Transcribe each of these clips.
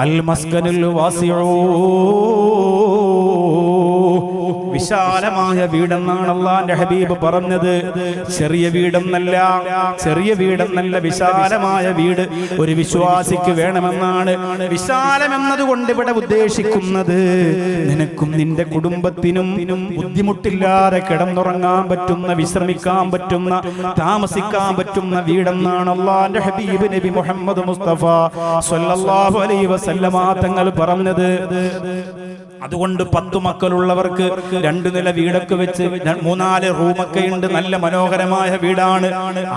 അൽ മസ്കനുൽ വാസിഉ, വിശാലമായ വീടെന്നാണ് അല്ലാഹുവിന്റെ ഹബീബ് പറഞ്ഞത്. ചെറിയ വീടെന്നല്ല, ചെറിയ വീടെന്നല്ല, വിശാലമായ വീട് ഒരു വിശ്വാസിക്ക് വേണമെന്നാണ്. വിശാലം എന്നതുകൊണ്ട് ഇവിടെ ഉദ്ദേശിക്കുന്നത് നിനക്കും നിന്റെ കുടുംബത്തിനും ബുദ്ധിമുട്ടില്ലാതെ കിടന്നുറങ്ങാൻ പറ്റുന്ന, വിശ്രമിക്കാൻ പറ്റുന്ന, താമസിക്കാൻ പറ്റുന്ന വീടെന്നാണ് അല്ലാഹുവിന്റെ ഹബീബ് നബി മുഹമ്മദ് മുസ്തഫ സ്വല്ലല്ലാഹു അലൈഹി വസല്ലമ തങ്ങൾ പറഞ്ഞത്. അതുകൊണ്ട് 10 മക്കളുള്ളവർക്ക് 2 നില വീടൊക്കെ വെച്ച് 3-4 റൂമൊക്കെ ഉണ്ട്. നല്ല മനോഹരമായ വീടാണ്.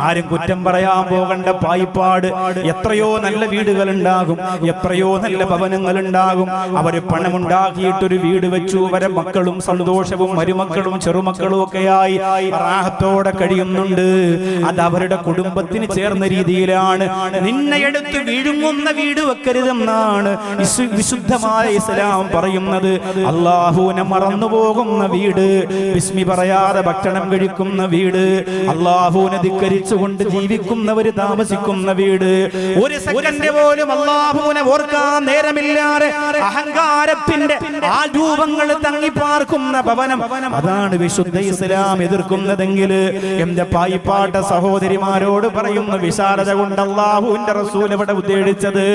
ആരും കുറ്റം പറയാൻ പോകണ്ട. പായിപ്പാട് എത്രയോ നല്ല വീടുകൾ ഉണ്ടാകും, എത്രയോ നല്ല ഭവനങ്ങൾ ഉണ്ടാകും. അവര് പണമുണ്ടാക്കിയിട്ടൊരു വീട് വെച്ചു. അവരെ മക്കളും സന്തോഷവും മരുമക്കളും ചെറുമക്കളും ഒക്കെയായി റാഹത്തോടെ കഴിയുന്നുണ്ട്. അത് അവരുടെ കുടുംബത്തിന് ചേർന്ന രീതിയിലാണ്. നിന്നെ എടുത്ത് വിഴുങ്ങുന്ന വീട് വെക്കരുതെന്നാണ് വിശുദ്ധമായ ഇസ്ലാം പറയുന്നത്. അല്ലാഹുവിനെ മറന്നു പോകുന്ന വീട്, ബിസ്മി പറയാതെ ഭക്ഷണം കഴിക്കുന്ന വീട്, അല്ലാഹുവിനെ ധിക്കരിച്ചുകൊണ്ട് ജീവിക്കുന്നവര് താമസിക്കുന്ന വീട്, ഒരു സെക്കൻഡ് പോലും അല്ലാഹുവിനെ ഓർക്കാൻ നേരമില്ലാതെ അഹങ്കാരത്തിന്റെ ആ രൂപങ്ങൾ തങ്ങിപ്പാർക്കുന്ന ഭവനം, അതാണ് വിശുദ്ധ ഇസ്ലാം എതിർക്കുന്നതെങ്കിൽ എന്റെ പായിപ്പാട്ട സഹോദരിമാരോട് പറയുന്ന വിശാലത കൊണ്ട് അല്ലാഹുവിന്റെ റസൂൽ ഇവിടെ ഉദ്ദേശിച്ചത്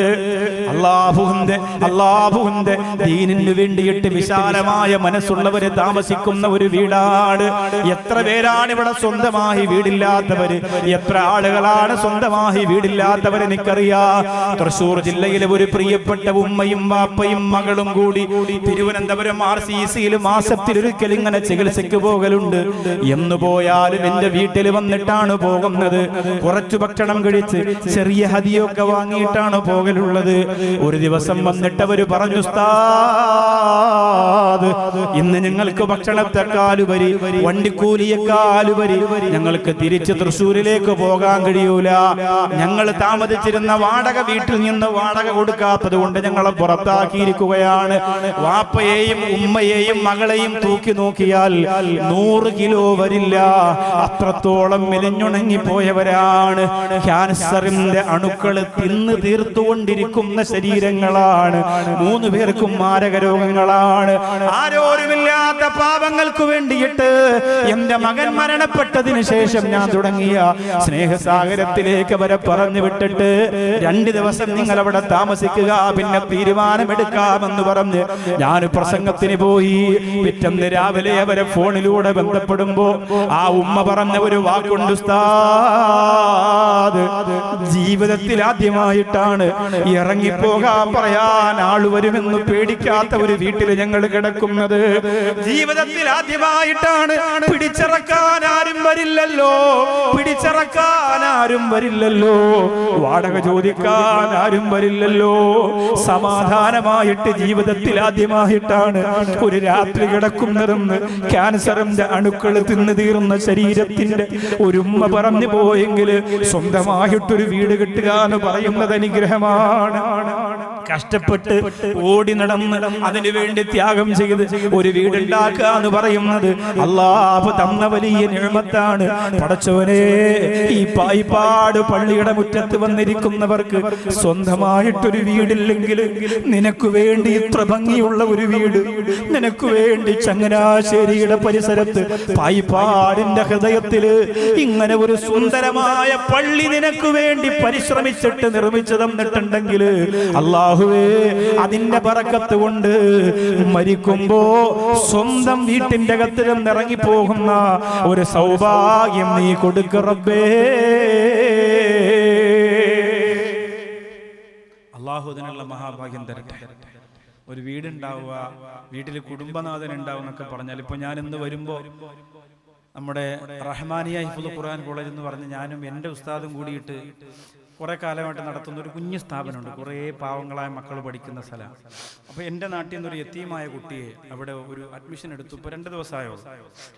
അല്ലാഹുവിന്റെ ദീനിനു വേണ്ടി വിശാലമായ മനസ്സുള്ളവര് താമസിക്കുന്ന ഒരു വീടാണ്. എത്ര പേരാണ് ഇവിടെ സ്വന്തമായി വീടില്ലാത്തവര്? എത്ര ആളുകളാണ് സ്വന്തമായി വീടില്ലാത്തവര്? എനിക്കറിയാം. തൃശൂർ ജില്ലയിലെ ഒരു പ്രിയപ്പെട്ട ഉമ്മയും വാപ്പയും മകളും കൂടി തിരുവനന്തപുരം RCCയിൽ മാസത്തിലൊരിക്കൽ ഇങ്ങനെ ചികിത്സയ്ക്ക് പോകലുണ്ട്. എന്ന് പോയാലും എന്റെ വീട്ടിൽ വന്നിട്ടാണ് പോകുന്നത്. കുറച്ചു ഭക്ഷണം കഴിച്ച് ചെറിയ ഹദിയൊക്കെ വാങ്ങിയിട്ടാണ് പോകലുള്ളത്. ഒരു ദിവസം വന്നിട്ട് അവര് പറഞ്ഞു, ഇന്ന് ഞങ്ങൾക്ക് ഭക്ഷണത്തെക്കാളുപരി വണ്ടിക്കൂലിയെക്കാളുപരി ഞങ്ങൾക്ക് തിരിച്ച് തൃശ്ശൂരിലേക്ക് പോകാൻ കഴിയൂല. ഞങ്ങൾ താമസിച്ചിരുന്ന വാടക വീട്ടിൽ നിന്ന് വാടക കൊടുക്കാത്തത് കൊണ്ട് ഞങ്ങളെ പുറത്താക്കിയിരിക്കുകയാണ്. വാപ്പയെയും ഉമ്മയെയും മകളെയും തൂക്കി നോക്കിയാൽ 100 കിലോ വരില്ല. അത്രത്തോളം മെലിഞ്ഞുണങ്ങിപ്പോയവരാണ്. ക്യാൻസറിന്റെ അണുക്കൾ തിന്ന് തീർത്തുകൊണ്ടിരിക്കുന്ന ശരീരങ്ങളാണ്. 3 പേർക്കും മാരക രോഗങ്ങളാണ്. ആരോരുമില്ലാത്ത പാപങ്ങൾക്ക് വേണ്ടിയിട്ട് എന്റെ മകൻ മരണപ്പെട്ടതിന് ശേഷം ഞാൻ തുടങ്ങിയ സ്നേഹസാഗരത്തിലേക്ക് അവരെ പറഞ്ഞു വിട്ടിട്ട് 2 ദിവസം നിങ്ങൾ അവിടെ താമസിക്കുക, പിന്നെ തീരുമാനമെടുക്കാമെന്ന് പറഞ്ഞ് ഞാൻ പ്രസംഗത്തിന് പോയി. പിറ്റേന്ന് രാവിലെ അവരെ ഫോണിലൂടെ ബന്ധപ്പെടുമ്പോ ആ ഉമ്മ പറഞ്ഞ ഒരു വാക്കുണ്ട്, ഉസ്താദ് ജീവിതത്തിൽ ആദ്യമായിട്ടാണ് ഇറങ്ങിപ്പോകാൻ പറയാൻ ആള് വരുമെന്ന് പേടിക്കാത്ത ഒരു വീട്ടിൽ ഞങ്ങൾ കിടക്കുന്നത്. ജീവിതത്തിൽ ആദ്യമായിട്ടാണ്. പിടിച്ചിറക്കാൻ ആരും വരില്ലല്ലോ, പിടിച്ചിറക്കാൻ ആരും വരില്ലല്ലോ, വാടക ചോദിക്കാൻ ആരും വരില്ലല്ലോ. സമാധാനമായിട്ട് ജീവിതത്തിൽ ആദ്യമായിട്ടാണ് ഒരു രാത്രി കിടക്കുന്നതെന്ന് ക്യാൻസറിന്റെ അണുക്കൾ തിന്നു തീർന്ന ശരീരത്തിന്റെ ഒരു ഉമ്മ പറഞ്ഞു പോയെങ്കിൽ സ്വന്തമായിട്ടൊരു വീട് കിട്ടുക എന്ന് പറയുന്നത് അനുഗ്രഹമാണ്. കഷ്ടപ്പെട്ട് ഓടി നടന്ന് അതിനു വേണ്ടി ത്യാഗം ചെയ്ത് ഒരു വീടുണ്ടാക്കുക എന്ന് പറയുന്നത് അല്ലാഹു തന്ന വലിയ നിഅമത്താണ്. പടച്ചവനെ, ഈ പായിപ്പാട് പള്ളിയുടെ മുറ്റത്ത് വന്നിരിക്കുന്നവർക്ക് സ്വന്തമായിട്ടൊരു വീടില്ലെങ്കിൽ നിനക്ക് വേണ്ടി ഇത്ര ഭംഗിയുള്ള ഒരു വീട്, നിനക്ക് വേണ്ടി ചങ്ങനാശ്ശേരിയുടെ പരിസരത്ത് പായിപ്പാടിന്റെ ഹൃദയത്തില് ഇങ്ങനെ ഒരു സുന്ദരമായ പള്ളി നിനക്ക് വേണ്ടി പരിശ്രമിച്ചിട്ട് നിർമ്മിച്ചു തന്നിട്ടുണ്ടെങ്കിൽ അല്ലാഹുവേ, അതിന്റെ ബറക്കത്ത് കൊണ്ട് മരിക്കുമ്പോ സ്വന്തം വീട്ടിന്റെ അകത്തിൽ ഇറങ്ങിപ്പോകുന്ന ഒരു സൗഭാഗ്യം നീ കൊടുക്ക റബ്ബേ. അല്ലാഹു അതിനുള്ള മഹാഭാഗ്യം തരട്ടെ. ഒരു വീടുണ്ടാവുക, വീട്ടിൽ കുടുംബനാഥൻ ഉണ്ടാവും എന്നൊക്കെ പറഞ്ഞാൽ, ഇപ്പൊ ഞാൻ ഇന്ന് വരുമ്പോ നമ്മുടെ റഹ്മാനിയ ഹിഫ്ളുൽ ഖുർആൻ കോളേജ് എന്ന് പറഞ്ഞ് ഞാനും എൻ്റെ ഉസ്താദും കൂടിയിട്ട് കുറെ കാലമായിട്ട് നടത്തുന്ന ഒരു കുഞ്ഞു സ്ഥാപനമുണ്ട്. കുറേ പാവങ്ങളായ മക്കൾ പഠിക്കുന്ന സ്ഥലം. അപ്പോൾ എൻ്റെ നാട്ടിൽ നിന്നൊരു യതീമായ കുട്ടിയെ അവിടെ ഒരു അഡ്മിഷൻ എടുത്തു. ഇപ്പോൾ 2 ദിവസമായോ.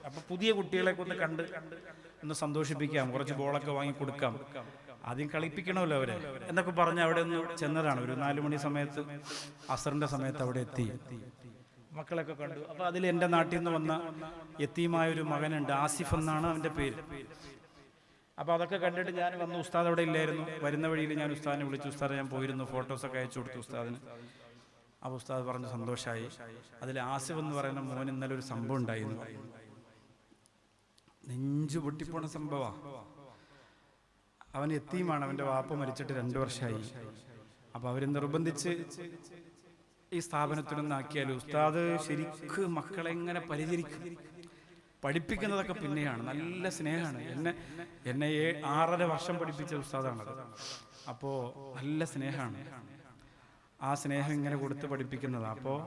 അപ്പോൾ പുതിയ കുട്ടികളെയൊക്കെ ഒന്ന് കണ്ട് ഒന്ന് സന്തോഷിപ്പിക്കാം, കുറച്ച് ബോളൊക്കെ വാങ്ങി കൊടുക്കാം, ആദ്യം കളിപ്പിക്കണമല്ലോ അവരെ എന്നൊക്കെ പറഞ്ഞ് അവിടെ ഒന്ന് ചെന്നതാണ്. ഒരു 4 മണി സമയത്ത്, അസറിൻ്റെ സമയത്ത് അവിടെ എത്തി. മക്കളൊക്കെ കണ്ടു. അപ്പോൾ അതിൽ എൻ്റെ നാട്ടിൽ നിന്ന് വന്ന യതീമായ ഒരു മകനുണ്ട്, ആസിഫ് എന്നാണ് അവൻ്റെ പേര്. അപ്പോൾ അതൊക്കെ കണ്ടിട്ട് ഞാൻ വന്നു. ഉസ്താദ് അവിടെ ഇല്ലായിരുന്നു. വരുന്ന വഴിയിൽ ഞാൻ ഉസ്താദിനെ വിളിച്ചു. ഉസ്താദ് ഞാൻ പോയിരുന്നു, ഫോട്ടോസൊക്കെ അയച്ചു കൊടുത്തു ഉസ്താദിന്. അപ്പോൾ ഉസ്താദ് പറഞ്ഞ് സന്തോഷമായി. അതിൽ ആസിഫ് എന്ന് പറയുന്ന മോൻ ഇന്നലെ ഒരു സംഭവം ഉണ്ടായിരുന്നു. നെഞ്ചു പൊട്ടിപ്പോണ സംഭവമാണ്. അവൻ യത്തീമാണ്. അവൻ്റെ വാപ്പ മരിച്ചിട്ട് 2 വർഷമായി. അപ്പോൾ അവർ നിർബന്ധിച്ച് ഈ സ്ഥാപനത്തിലൊന്നാക്കിയാൽ ഉസ്താദ് ശരിക്കും മക്കളെ എങ്ങനെ പരിചരിക്കും. പഠിപ്പിക്കുന്നതൊക്കെ പിന്നെയാണ്. നല്ല സ്നേഹമാണ്. എന്നെ 6.5 വർഷം പഠിപ്പിച്ച ഉസ്താദാണത്. അപ്പോൾ നല്ല സ്നേഹമാണ്. ആ സ്നേഹം ഇങ്ങനെ കൊടുത്ത് പഠിപ്പിക്കുന്നതാണ്. അപ്പോൾ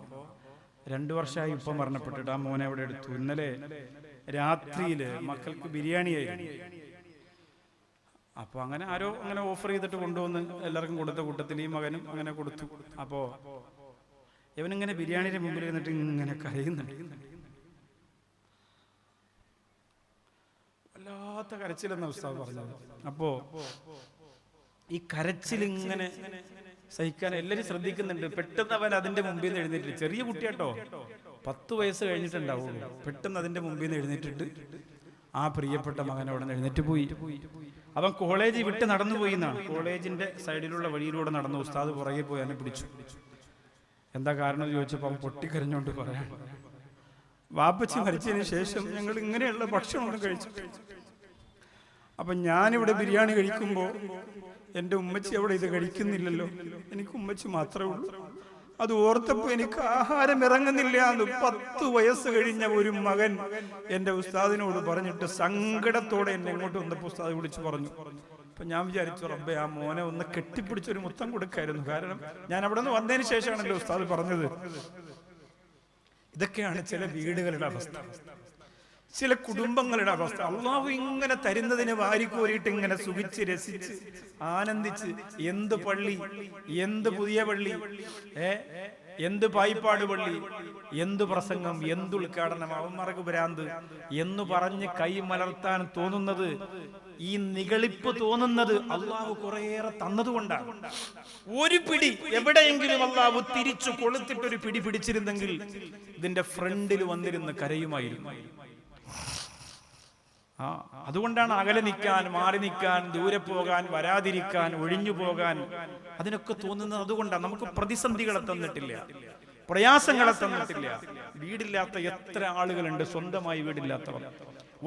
2 വർഷമായി ഇപ്പം മരണപ്പെട്ടിട്ട് ആ മോനെ അവിടെ എടുത്തു. ഇന്നലെ രാത്രിയിൽ മക്കൾക്ക് ബിരിയാണിയായിരുന്നു. അപ്പോൾ അങ്ങനെ ആരോ അങ്ങനെ ഓഫർ ചെയ്തിട്ട് കൊണ്ടുവന്ന് എല്ലാവർക്കും കൊടുത്ത കൂട്ടത്തിൽ ഈ മകനും അങ്ങനെ കൊടുത്തു. അപ്പോൾ ഇവനിങ്ങനെ ബിരിയാണിയുടെ മുമ്പിൽ ഇരുന്നിട്ട് ഇങ്ങനെ കരയുന്നുണ്ട്. വല്ലാത്ത കരച്ചിലെന്ന ഉസ്താദ് പറഞ്ഞത്. അപ്പോൾ ഈ കരച്ചിലിങ്ങനെ സഹിക്കാൻ എല്ലാവരും ശ്രദ്ധിക്കുന്നുണ്ട്. പെട്ടെന്ന് അവൻ അതിന്റെ മുമ്പിൽ നിന്ന് എഴുന്നേറ്റിട്ട്, ചെറിയ കുട്ടിയാട്ടോ, 10 വയസ്സ് കഴിഞ്ഞിട്ടുണ്ടാവുള്ളൂ. പെട്ടെന്ന് അതിന്റെ മുമ്പിൽ നിന്ന് എഴുന്നേറ്റിട്ട് ആ പ്രിയപ്പെട്ട മകൻ അവിടെ നിന്ന് എഴുന്നേറ്റ് പോയി. അവൻ കോളേജ് വിട്ട് നടന്നു പോയി എന്നാണ്. കോളേജിന്റെ സൈഡിലുള്ള വഴിയിലൂടെ നടന്നു. ഉസ്താദ് പുറകെ പോയി അവനെ പിടിച്ചു. എന്താ കാരണം എന്ന് ചോദിച്ചപ്പോൾ അവൻ പൊട്ടിക്കരഞ്ഞുകൊണ്ട് പറയാൻ, വാപ്പച്ചി മരിച്ചതിന് ശേഷം ഞങ്ങൾ ഇങ്ങനെയുള്ള ഭക്ഷണമൊന്നും കഴിച്ചു. അപ്പം ഞാനിവിടെ ബിരിയാണി കഴിക്കുമ്പോൾ എൻ്റെ ഉമ്മച്ചി അവിടെ ഇത് കഴിക്കുന്നില്ലല്ലോ, എനിക്ക് ഉമ്മച്ചി മാത്രമേ ഉള്ളൂ. അത് ഓർത്തപ്പോൾ എനിക്ക് ആഹാരം ഇറങ്ങുന്നില്ല എന്ന് 10 വയസ്സ് കഴിഞ്ഞ ഒരു മകൻ എൻ്റെ ഉസ്താദിനോട് പറഞ്ഞിട്ട് സങ്കടത്തോടെ എന്നെ എങ്ങോട്ട് വന്നപ്പോൾ ഉസ്താദ് വിളിച്ചു പറഞ്ഞു. അപ്പം ഞാൻ വിചാരിച്ചു, റബ്ബേ ആ മോനെ ഒന്ന് കെട്ടിപ്പിടിച്ചൊരു മുത്തം കൊടുക്കായിരുന്നു. കാരണം ഞാൻ അവിടെ നിന്ന് വന്നതിന് ശേഷമാണ് എൻ്റെ ഉസ്താദ് പറഞ്ഞത്. ഇതൊക്കെയാണ് ചില വീടുകളുടെ അവസ്ഥ, ചില കുടുംബങ്ങളുടെ അവസ്ഥ. അള്ളാഹു ഇങ്ങനെ തരുന്നതിനെ വാരിക്കോരിയിട്ട് ഇങ്ങനെ സുഖിച്ച് രസിച്ച് ആനന്ദിച്ച്, എന്ത് പള്ളി, എന്ത് പുതിയ പള്ളി, എന്ത് പായിപ്പാട് പള്ളി, എന്ത് പ്രസംഗം, എന്ത് ഉദ്ഘാടനം, അവന്മാർക്ക് ഭ്രാന്ത് എന്ന് പറഞ്ഞ് കൈ മലർത്താൻ തോന്നുന്നത്, ഈ നിഗളിപ്പ് തോന്നുന്നത് അള്ളാഹു കുറേയേറെ തന്നതുകൊണ്ടാണ്. ഒരു പിടി എവിടെയെങ്കിലും അള്ളാഹു തിരിച്ചു കൊളുത്തിട്ടൊരു പിടി പിടിച്ചിരുന്നെങ്കിൽ ഇതിന്റെ ഫ്രണ്ടിൽ വന്നിരുന്ന് കരയുമായിരുന്നു. അതുകൊണ്ടാണ് അകലെ നിൽക്കാൻ, മാറി നിൽക്കാൻ, ദൂരെ പോകാൻ, വരാതിരിക്കാൻ, ഒഴിഞ്ഞു പോകാൻ അതിനൊക്കെ തോന്നുന്നത്. അതുകൊണ്ടാണ്. നമുക്ക് പ്രതിസന്ധികളെ തന്നിട്ടില്ല, പ്രയാസങ്ങളെ തന്നിട്ടില്ല. വീടില്ലാത്ത എത്ര ആളുകളുണ്ട്, സ്വന്തമായി വീടില്ലാത്തവർ.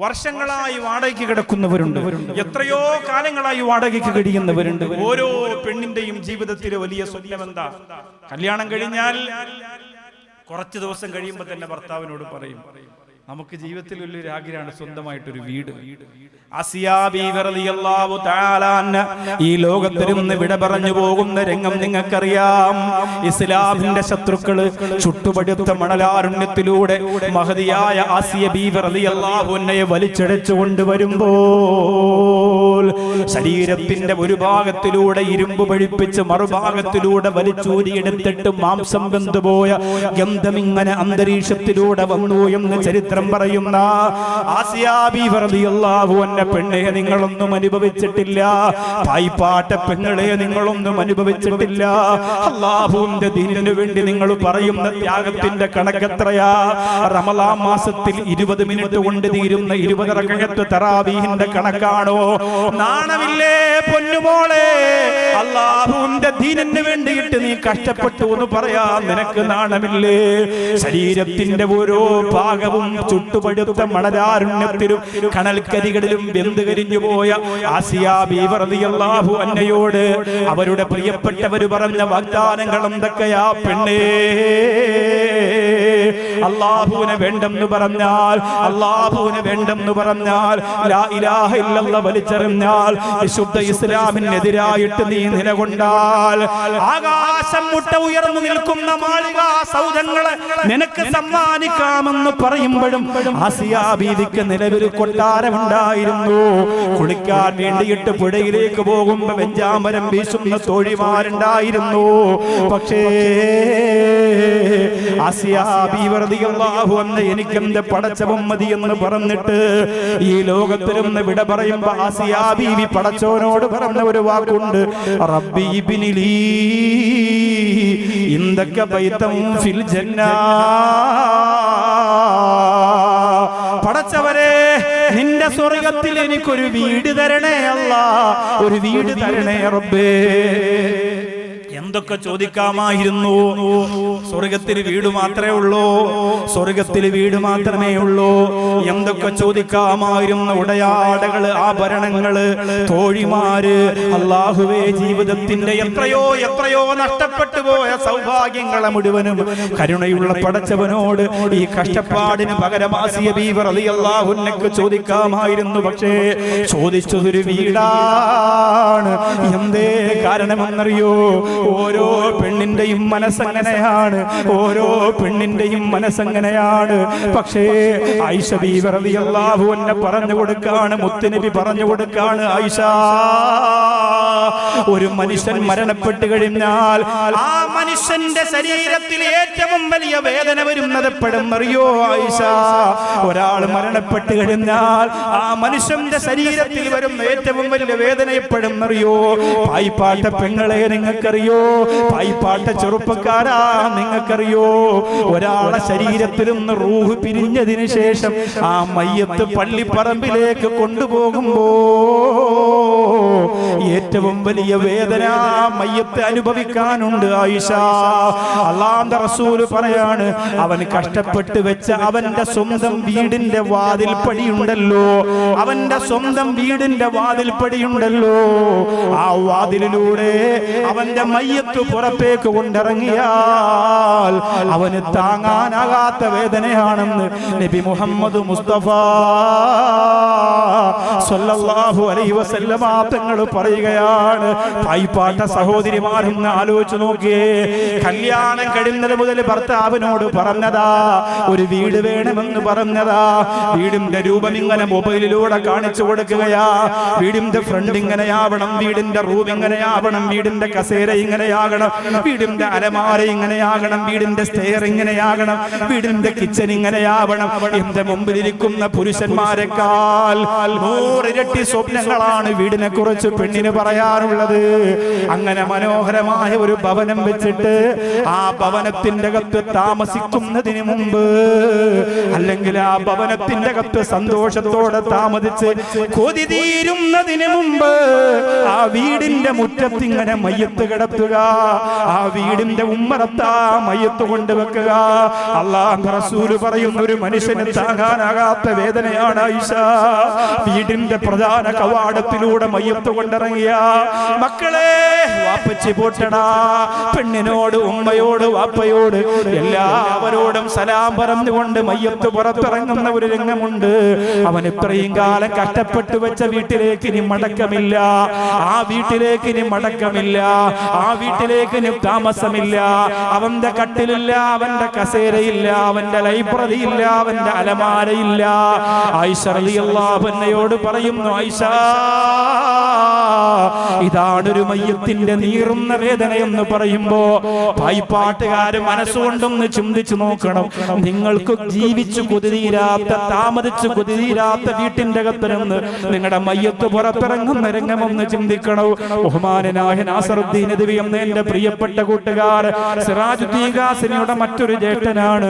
വർഷങ്ങളായി വാടകയ്ക്ക് കിടക്കുന്നവരുണ്ട്, എത്രയോ കാലങ്ങളായി വാടകയ്ക്ക് കഴിയുന്നവരുണ്ട്. ഓരോ പെണ്ണിന്റെയും ജീവിതത്തിലെ വലിയ സ്വപ്നം എന്താ? കല്യാണം കഴിഞ്ഞാൽ കുറച്ച് ദിവസം കഴിയുമ്പോൾ തന്നെ ഭർത്താവിനോട് പറയും, നമുക്ക് ജീവിതത്തിൽ വലിയൊരു ആഗ്രഹമാണ് സ്വന്തമായിട്ടൊരു വീട്. ആസിയ ബീവി റളിയല്ലാഹു തആല അൻഹ ഈ ലോകത്തിൽ നിന്ന് വിട പറഞ്ഞു പോകുന്ന രംഗം നിങ്ങൾക്കറിയാം. ഇസ്ലാമിന്റെ ശത്രുക്കള് ചുട്ടുപഴുത്ത മണലാരുണ്യത്തിലൂടെ മഹദിയായ ആസിയ ബീവി റളിയല്ലാഹു അൻഹയെ വലിച്ചടച്ചു കൊണ്ടുവരുമ്പോൾ ശരീരത്തിന്റെ ഒരു ഭാഗത്തിലൂടെ ഇരുമ്പ് പഴിപ്പിച്ച് മറുഭാഗത്തിലൂടെ വലിച്ചൂരിയെടുത്തിട്ട് മാംസം വെന്തുപോയ ഗന്ധം ഇങ്ങനെ അന്തരീക്ഷത്തിലൂടെ വന്നു എന്ന് ചരിത്രം പറയുന്ന ആസിയ ബീവി റളിയല്ലാഹു അൻഹ പെണ്ണെ നിങ്ങളൊന്നും അനുഭവിച്ചിട്ടില്ല, പായിപ്പാട്ട പെങ്ങളെ നിങ്ങളൊന്നും അനുഭവിച്ചിട്ടില്ല. അല്ലാഹുവിന്റെ ദീനിനു വേണ്ടി നിങ്ങൾ പറയുന്ന ത്യാഗത്തിന്റെ കണക്കെത്രയാ? റമളാൻ മാസത്തിൽ 20 മിനിറ്റ് കൊണ്ട് തീരുന്ന 20 റകഅത്ത് തറാവീഹിന്റെ കണക്കാണോ? നാണമില്ലേ പൊന്നുമോളെ? അല്ലാഹുവിന്റെ ദീനിനു വേണ്ടിയിട്ട് നീ കഷ്ടപ്പെട്ടു എന്ന് പറയാൻ നിനക്ക് നാണമില്ലേ? ശരീരത്തിന്റെ ഓരോ ഭാഗവും ചുട്ടുപഴുത്ത മണലാരുണ്യത്തിലും കണൽക്കരികളിലും വെന്ത് കരിഞ്ഞു പോയ ആസിയ ബീവി റളിയല്ലാഹു അൻഹയോട് അവരുടെ പ്രിയപ്പെട്ടവര് പറഞ്ഞ വാഗ്ദാനങ്ങൾ എന്തൊക്കെയാ പെണ്ണേ? അല്ലാഹുവിനെ വേണ്ടെന്ന് പറഞ്ഞാൽ, അല്ലാഹുവിനെ വേണ്ടെന്ന് പറഞ്ഞാൽ, ലാ ഇലാഹ ഇല്ലല്ലാഹ് വലിച്ചെറിഞ്ഞാൽ, വിശുദ്ധ ഇസ്ലാമിനെതിരായിട്ട് നീ നിലകൊണ്ടാൽ, ആകാശം മുട്ട ഉയർന്നു നിൽക്കുന്ന മാളികാ സൗധങ്ങളെ നിനക്ക് സമ്മാനിക്കാമെന്ന് പറയുമ്പോഴും ആസിയ ബീവിക്ക് നിലവിൽ കൊട്ടാരമുണ്ടായിരുന്നു. കുളിക്കാൻ വേണ്ടിയിട്ട് പുഴയിലേക്ക് പോകുമ്പോ വെഞ്ചാമരം വീശുന്ന തോഴിമാരുണ്ടായിരുന്നു. പക്ഷേ ആസിയ ബീവി റളിയല്ലാഹു അൻഹ എനിക്കെന്റെ പടച്ചവൻ മതി എന്ന് പറഞ്ഞിട്ട് ഈ ലോകത്തിൽ നിന്ന് വിട പറയുമ്പോ ആസിയ ബീവി പടച്ചവനോട് പറഞ്ഞ ഒരു വാക്കുണ്ട്, റബ്ബി ഇബ്നി ലീ ഇൻദക ബൈതൻ ഫിൽ ജന്നാ. പടച്ചവരെ, നിന്റെ സ്വർഗത്തിൽ എനിക്കൊരു വീട് തരണേ അല്ലാ, ഒരു വീട് തരണേ റബ്ബേ. എന്തൊക്കെ ചോദിക്കാമായിരുന്നു. സ്വർഗത്തിൽ വീട് മാത്രമേ ഉള്ളൂ, സ്വർഗത്തിൽ വീട് മാത്രമേ ഉള്ളൂ. എന്തൊക്കെ ചോദിക്കാമായിരുന്നു. ഉടയാടകള്, ആഭരണങ്ങള്, തോഴിമാര്. അല്ലാഹുവേ, ജീവിതത്തിന്റെ എത്രയോ എത്രയോ നഷ്ടപ്പെട്ടു പോയ സൗഭാഗ്യങ്ങളെ മുഴുവനും കരുണയുള്ള പടച്ചവനോട് ഈ കഷ്ടപ്പാടിന് പകരം ആസിയ ബീവി റളിയല്ലാഹു അൻഹയ്ക്ക് ചോദിക്കാമായിരുന്നു. പക്ഷേ ചോദിച്ചതൊരു വീടാണ്. എന്തേ കാരണമെന്നറിയോ? ഓരോ പെണ്ണിന്റെയും മനസ്സങ്ങനെയാണ്, ഓരോ പെണ്ണിന്റെയും മനസ്സങ്ങനെയാണ്. പക്ഷേ ആയിഷ ബീവി റളിയല്ലാഹു അൻഹ പറഞ്ഞു കൊടുക്കാണ്, മുത്തുനബി പറഞ്ഞു കൊടുക്കാണ്, ആയിഷ, ഒരു മനുഷ്യൻ മരണപ്പെട്ടു കഴിഞ്ഞാൽ ആ മനുഷ്യന്റെ ശരീരത്തിൽ ഏറ്റവും വലിയ വേദന വരുന്നത് എപ്പോഴെന്നറിയോ ആയിഷ? ഒരാൾ മരണപ്പെട്ടു കഴിഞ്ഞാൽ ആ മനുഷ്യന്റെ ശരീരത്തിൽ വരുന്ന ഏറ്റവും വലിയ വേദന എപ്പോഴെന്നറിയോ? പായിപ്പാട്ട പെങ്ങളെ നിങ്ങൾക്കറിയോ? പായിപ്പാട്ട ചെറുപ്പക്കാരാ നിങ്ങൾക്കറിയോ? ഒരാളെ ശരീരത്തിൽ നിന്ന് റൂഹ് പിരിഞ്ഞതിന് ശേഷം ആ മയ്യത്ത് പള്ളിപ്പറമ്പിലേക്ക് കൊണ്ടുപോകുമ്പോ ഏറ്റവും വലിയ വേദന മയ്യത്ത് അനുഭവിക്കാനുണ്ട് ആയിഷ. അല്ലാഹുവിന്റെ റസൂൽ പറയാണ്, അവൻ കഷ്ടപ്പെട്ട് വെച്ച അവന്റെ സ്വന്തം വീടിന്റെ വാതിൽപ്പടിയുണ്ടല്ലോ, അവന്റെ സ്വന്തം വീടിന്റെ വാതിൽപ്പടിയുണ്ടല്ലോ, ആ വാതിലിലൂടെ അവന്റെ മയ്യത്ത് പുറത്തേക്ക് കൊണ്ടിറങ്ങിയാൽ അവന് താങ്ങാനാകാത്ത വേദനയാണെന്ന് നബി മുഹമ്മദ് മുസ്തഫ സല്ലല്ലാഹു അലൈഹി വസല്ലമ തങ്ങൾ പറയുകയാണ്. പായിപ്പാട്ട സഹോദരിമാരും ആലോചിച്ചു നോക്കിയേ. കല്യാണം കഴിഞ്ഞത് മുതൽ ഭർത്താവിനോട് പറഞ്ഞതാ ഒരു വീട് വേണമെന്ന് പറഞ്ഞതാ. വീടിന്റെ രൂപം ഇങ്ങനെ മൊബൈലിലൂടെ കാണിച്ചു കൊടുക്കുകയാ. വീടിന്റെ ഫ്രണ്ട് ഇങ്ങനെയാവണം, വീടിന്റെ റൂം ഇങ്ങനെയാവണം, വീടിന്റെ കസേര ഇങ്ങനെയാകണം, വീടിന്റെ അലമാര ഇങ്ങനെയാകണം, വീടിന്റെ സ്റ്റെയർ ഇങ്ങനെയാകണം, വീടിന്റെ കിച്ചൺ ഇങ്ങനെയാവണം. എന്റെ മുമ്പിലിരിക്കുന്ന പുരുഷന്മാരെക്കാൾ 100 ഇരട്ടി സ്വപ്നങ്ങളാണ് വീടിനെ കുറിച്ച് പെണ്ണിന് പറയാറുള്ളത്. അങ്ങനെ മനോഹരമായ ഒരു ഭവനം വെച്ചിട്ട് ആ ഭവനത്തിന്റെ അകത്ത് താമസിക്കുന്നതിന് മുമ്പ്, അല്ലെങ്കിൽ ആ ഭവനത്തിന്റെ അകത്ത് സന്തോഷത്തോടെ താമസിച്ച് കൊതി തീരുന്നതിന് മുമ്പ് ആ വീടിന്റെ മുറ്റത്ത് ഇങ്ങനെ മയ്യത്ത് കിടത്തുക, ആ വീടിന്റെ ഉമ്മറത്താ മയ്യത്ത് കൊണ്ടുവെക്കുക. അല്ലാഹുവിന്റെ റസൂൽ പറയുന്ന ഒരു മനുഷ്യന് താങ്ങാനാകാത്ത വേദനയാണ് ആയിഷ. വീടിന്റെ പ്രധാന കവാടത്തിലൂടെ മയ്യത്ത് കൊണ്ടിറങ്ങിയ മക്കളെ, വാപ്പച്ചി പോട്ടടാ, പെണ്ണിനോട്, ഉമ്മയോട്, വാപ്പയോട് എല്ലാവരോടും സലാം പറഞ്ഞുകൊണ്ട് മയ്യത്ത് പുറത്തിറങ്ങുന്ന ഒരു രംഗമുണ്ട്. അവൻ ഇത്രയും കാലം കഷ്ടപ്പെട്ടു വെച്ച വീട്ടിലേക്ക് ഇനി മടക്കമില്ല, ആ വീട്ടിലേക്ക് ഇനി മടക്കമില്ല, ആ വീട്ടിലേക്ക് ഇനി താമസമില്ല. അവന്റെ കട്ടിലില്ല, അവന്റെ കസേരയില്ല, അവന്റെ ലൈബ്രറി ഇല്ല, അവന്റെ അലമാരയില്ല. ആയിഷ റളിയല്ലാഹു അൻഹയോട് പറയുന്നു, ആയിഷ, ഇതാണൊരു മയ്യത്തിന്റെ നീറുന്ന വേദന എന്ന് പറയുമ്പോ പായിപ്പാട്ടുകാര് മനസ്സുകൊണ്ടൊന്ന് ചിന്തിച്ചു നോക്കണം. നിങ്ങൾക്ക് ജീവിച്ചു കൊതിതീരാത്ത, താമസിച്ചു കൊതിതീരാത്ത വീട്ടിന്റെ അകത്ത് നിന്ന് നിങ്ങളുടെ മയ്യത്ത് പുറത്തിറങ്ങുന്ന രംഗമൊന്ന് ചിന്തിക്കണോ? ബഹുമാനനായ നാസറുദ്ദീൻ നദവി എന്ന എന്റെ പ്രിയപ്പെട്ട കൂട്ടുകാർ സിറാജുദ്ദീൻ ഖാസിമിയുടെ മറ്റൊരു ജ്യേഷ്ഠനാണ്.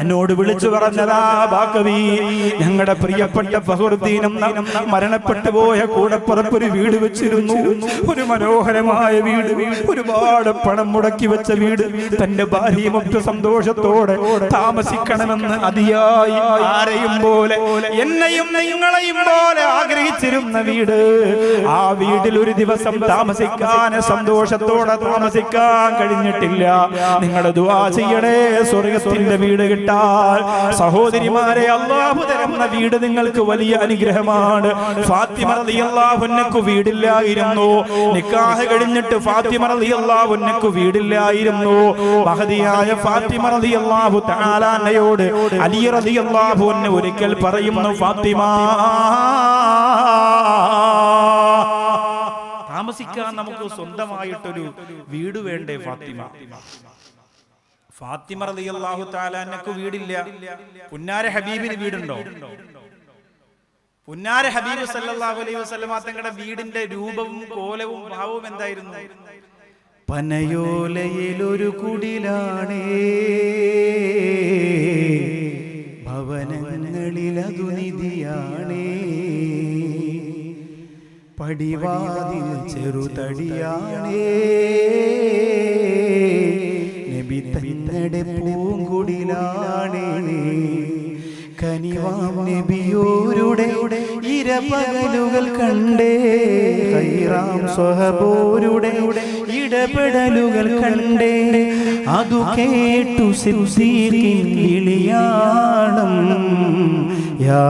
എന്നോട് വിളിച്ചു പറഞ്ഞതാ, ബാക്കവി, ഞങ്ങളുടെ പ്രിയപ്പെട്ട ഫഖറുദ്ദീൻ മരണപ്പെട്ടു പോയ കൂടപ്പുറപ്പൊരു വീട് വെച്ചിരുന്നു, ഒരു മനോഹരമായ വീട്, ഒരുപാട് പണം മുടക്കി വെച്ച വീട്, തന്റെ ഭാര്യയും ഒറ്റ സന്തോഷത്തോടെ താമസിക്കണമെന്ന് അതിയായി ആരെയും പോലെ, എന്നെയും നിങ്ങളെയും പോലെ ആഗ്രഹിച്ചിരുന്ന വീട്. ആ വീട്ടിൽ ഒരു ദിവസം താമസിക്കാൻ, സന്തോഷത്തോടെ താമസിക്കാൻ കഴിഞ്ഞിട്ടില്ല. നിങ്ങൾ ദുആ ചെയ്യണേ, സ്വർഗത്തിന്റെ വീട് കിട്ടാൻ. സഹോദരിമാരെ, അല്ലാഹു തരുന്ന വീട് നിങ്ങൾക്ക് വലിയ അനുഗ്രഹമാണ്. ഫാത്തിമ റളിയല്ലാഹു അൻഹയ്ക്ക് വീടില്ലായിരുന്നു. നിക്കാഹ് കഴിഞ്ഞിട്ട് ഫാത്തിമ റളിയല്ലാഹു അൻഹയ്ക്ക് വീടില്ലായിരുന്നു. മഹദിയായ ഫാത്തിമ റളിയല്ലാഹു തആല അൻഹയോട് അലി റളിയല്ലാഹു അൻഹു ഒരിക്കൽ പറയുന്നു, ഫാത്തിമ, താമസിക്കാൻ നമുക്ക് സ്വന്തമായിട്ടൊരു വീട് വേണ്ടേ ഫാത്തിമ? ഫാത്തിമ റളിയല്ലാഹു തആല അൻഹയ്ക്ക് വീടില്ല. പുന്നാര ഹബീബിന് വീടുണ്ടോ? പുന്നാര ഹബീബ് സല്ലല്ലാഹു അലൈഹി വസല്ലമ തങ്ങളുടെ വീടിന്റെ രൂപവും കോലവും ഭാവവും എന്തായിരുന്നു? പനയോലയിലൊരു കുടിലാണേ, ഭവനങ്ങളിലതു നിധിയാണേ, പടിവാതിൽ ചെറുതടിയാണേ നബി തങ്ങളുടെ പൂങ്കുടിലാണേ കനിവാം നബിയോരുടെ ഇരപകലുകൾ കണ്ടേ ഖൈറാം സ്വഹബോരുടെ ഇടപെടലുകൾ കണ്ടേ അതു കേട്ടു സിദ്ദീഖിൻ വിളിയാണം യാ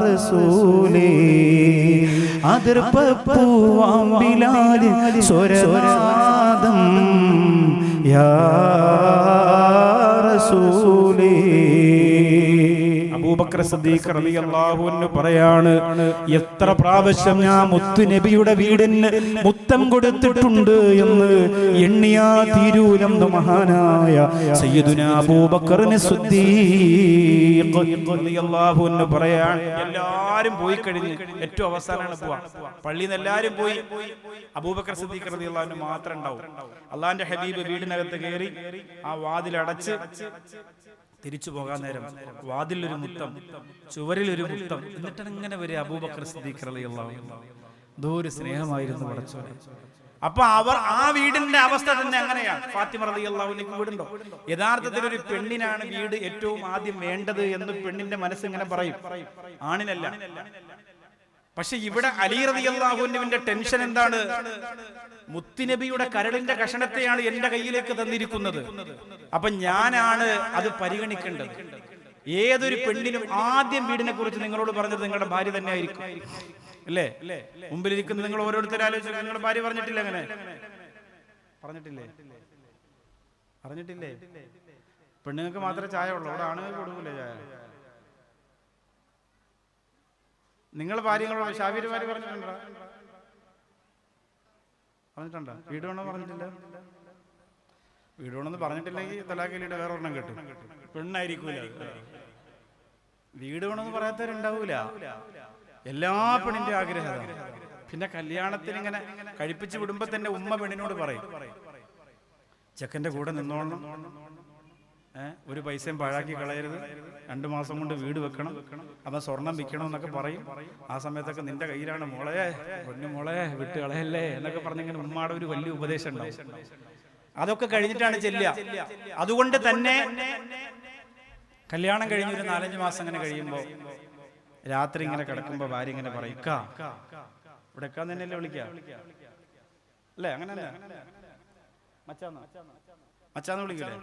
റസൂലേ അതിർപ്പൂവാം ബിലാൽ സ്വരനാദം യാ റസൂലേ അബൂബക്കർ സിദ്ദീഖ് റളിയല്ലാഹു അൻഹു പറയാണ് എത്ര പ്രാവശ്യം ഞാൻ മുത്തു നബിയുടെ വീടിന് മുത്തം കൊടുത്തിട്ടുണ്ട് എന്ന് എണ്ണിയാ തീരൂലെന്ന് മഹാനായ സയ്യിദുനാ അബൂബക്കർ സിദ്ദീഖ് റളിയല്ലാഹു അൻഹു പറയാണ് എല്ലാരും പോയി കഴിഞ്ഞ് ഏറ്റവും അവസാനമാണ് പോവാ പള്ളിയിൽ നിന്ന് എല്ലാരും പോയി അബൂബക്കർ സിദ്ദീഖ് റളിയല്ലാഹു അൻഹു മാത്രം ഉണ്ടാവും അള്ളാഹിന്റെ ഹബീബ് വീടിനകത്ത് കയറി ആ വാതിൽ അടച്ച് തിരിച്ചു പോകാൻ നേരം വാതിലൊരു മുത്തം ചുവരിലൊരു മുത്തം എന്നിട്ടാണ് ഇങ്ങനെ വരെ അബൂബക്കർ സിദ്ദീഖ് റളിയല്ലാഹു അൻഹു എന്തോ ഒരു സ്നേഹമായിരുന്നു പടച്ചോനെ അപ്പൊ അവർ ആ വീടിന്റെ അവസ്ഥ തന്നെ അങ്ങനെയാണ് ഫാത്തിമ റളിയല്ലാഹു അൻഹയ്ക്ക് വീടുണ്ടോ യഥാർത്ഥത്തിൽ ഒരു പെണ്ണിനാണ് വീട് ഏറ്റവും ആദ്യം വേണ്ടത് എന്ന് പെണ്ണിന്റെ മനസ്സ് ഇങ്ങനെ പറയും ആണിനല്ല പക്ഷെ ഇവിടെ അലി റളിയല്ലാഹു അൻഹുവിന്റെ ടെൻഷൻ എന്താണ് മുത്തുനബിയുടെ കരളിന്റെ കഷണത്തെയാണ് എന്റെ കയ്യിലേക്ക് തന്നിരിക്കുന്നത് അപ്പൊ ഞാനാണ് അത് പരിഗണിക്കേണ്ടത് ഏതൊരു പെണ്ണിനും ആദ്യം വീടിനെ കുറിച്ച് നിങ്ങളോട് പറഞ്ഞത് നിങ്ങളുടെ ഭാര്യ തന്നെ ആയിരിക്കും അല്ലേ മുമ്പിലിരിക്കുന്ന നിങ്ങൾ ഓരോരുത്തരും ആലോചിച്ചു നിങ്ങളുടെ ഭാര്യ പറഞ്ഞിട്ടില്ല അങ്ങനെ പറഞ്ഞിട്ടില്ലേ പെണ്ണുങ്ങൾക്ക് മാത്രമേ ചായ ഉള്ളൂ അവിടെ ആണുങ്ങൾ കൊടുക്കൂലേ ചായ നിങ്ങൾ ഭാര്യങ്ങളോട് ഷാബിർമാര് പറഞ്ഞിട്ടുണ്ടോ വീട് വേണോ പറഞ്ഞിട്ടില്ല വീട് വേണമെന്ന് പറഞ്ഞിട്ടില്ലെങ്കിൽ തലാഖിലിട്ട് വേറെ ഒരെണ്ണം കിട്ടും പെണ്ണായിരിക്കൂല വീട് വേണമെന്ന് പറയാത്തവരുണ്ടാവൂല എല്ലാ പെണ്ണിന്റെ ആഗ്രഹം പിന്നെ കല്യാണത്തിന് ഇങ്ങനെ കഴിപ്പിച്ച് വിടുമ്പോ തന്നെ ഉമ്മ പെണ്ണിനോട് പറയും ചെക്കന്റെ കൂടെ നിന്നോളണം ഒരു പൈസയും പാഴാക്കി കളയരുത് 2 മാസം കൊണ്ട് വീട് വെക്കണം അപ്പൊ സ്വർണം വിൽക്കണം എന്നൊക്കെ പറയും ആ സമയത്തൊക്കെ നിന്റെ കയ്യിലാണ് മോളെ പൊന്നു മോളെ വിട്ട് കളയല്ലേ എന്നൊക്കെ പറഞ്ഞിങ്ങനെ ഉമ്മാടെ ഒരു വലിയ ഉപദേശം ഉണ്ടാവും അതൊക്കെ കഴിഞ്ഞിട്ടാണ് ചെല്ലുക അതുകൊണ്ട് തന്നെ കല്യാണം കഴിഞ്ഞൊരു 4-5 മാസം അങ്ങനെ കഴിയുമ്പോ രാത്രി ഇങ്ങനെ കിടക്കുമ്പോ ഭാര്യ ഇങ്ങനെ പറയും ഇവിടെ എക്കാൻ തന്നെയല്ലേ വിളിക്കാം അല്ലേ അങ്ങനല്ല മച്ചാന്ന് വിളിക്കൂലേ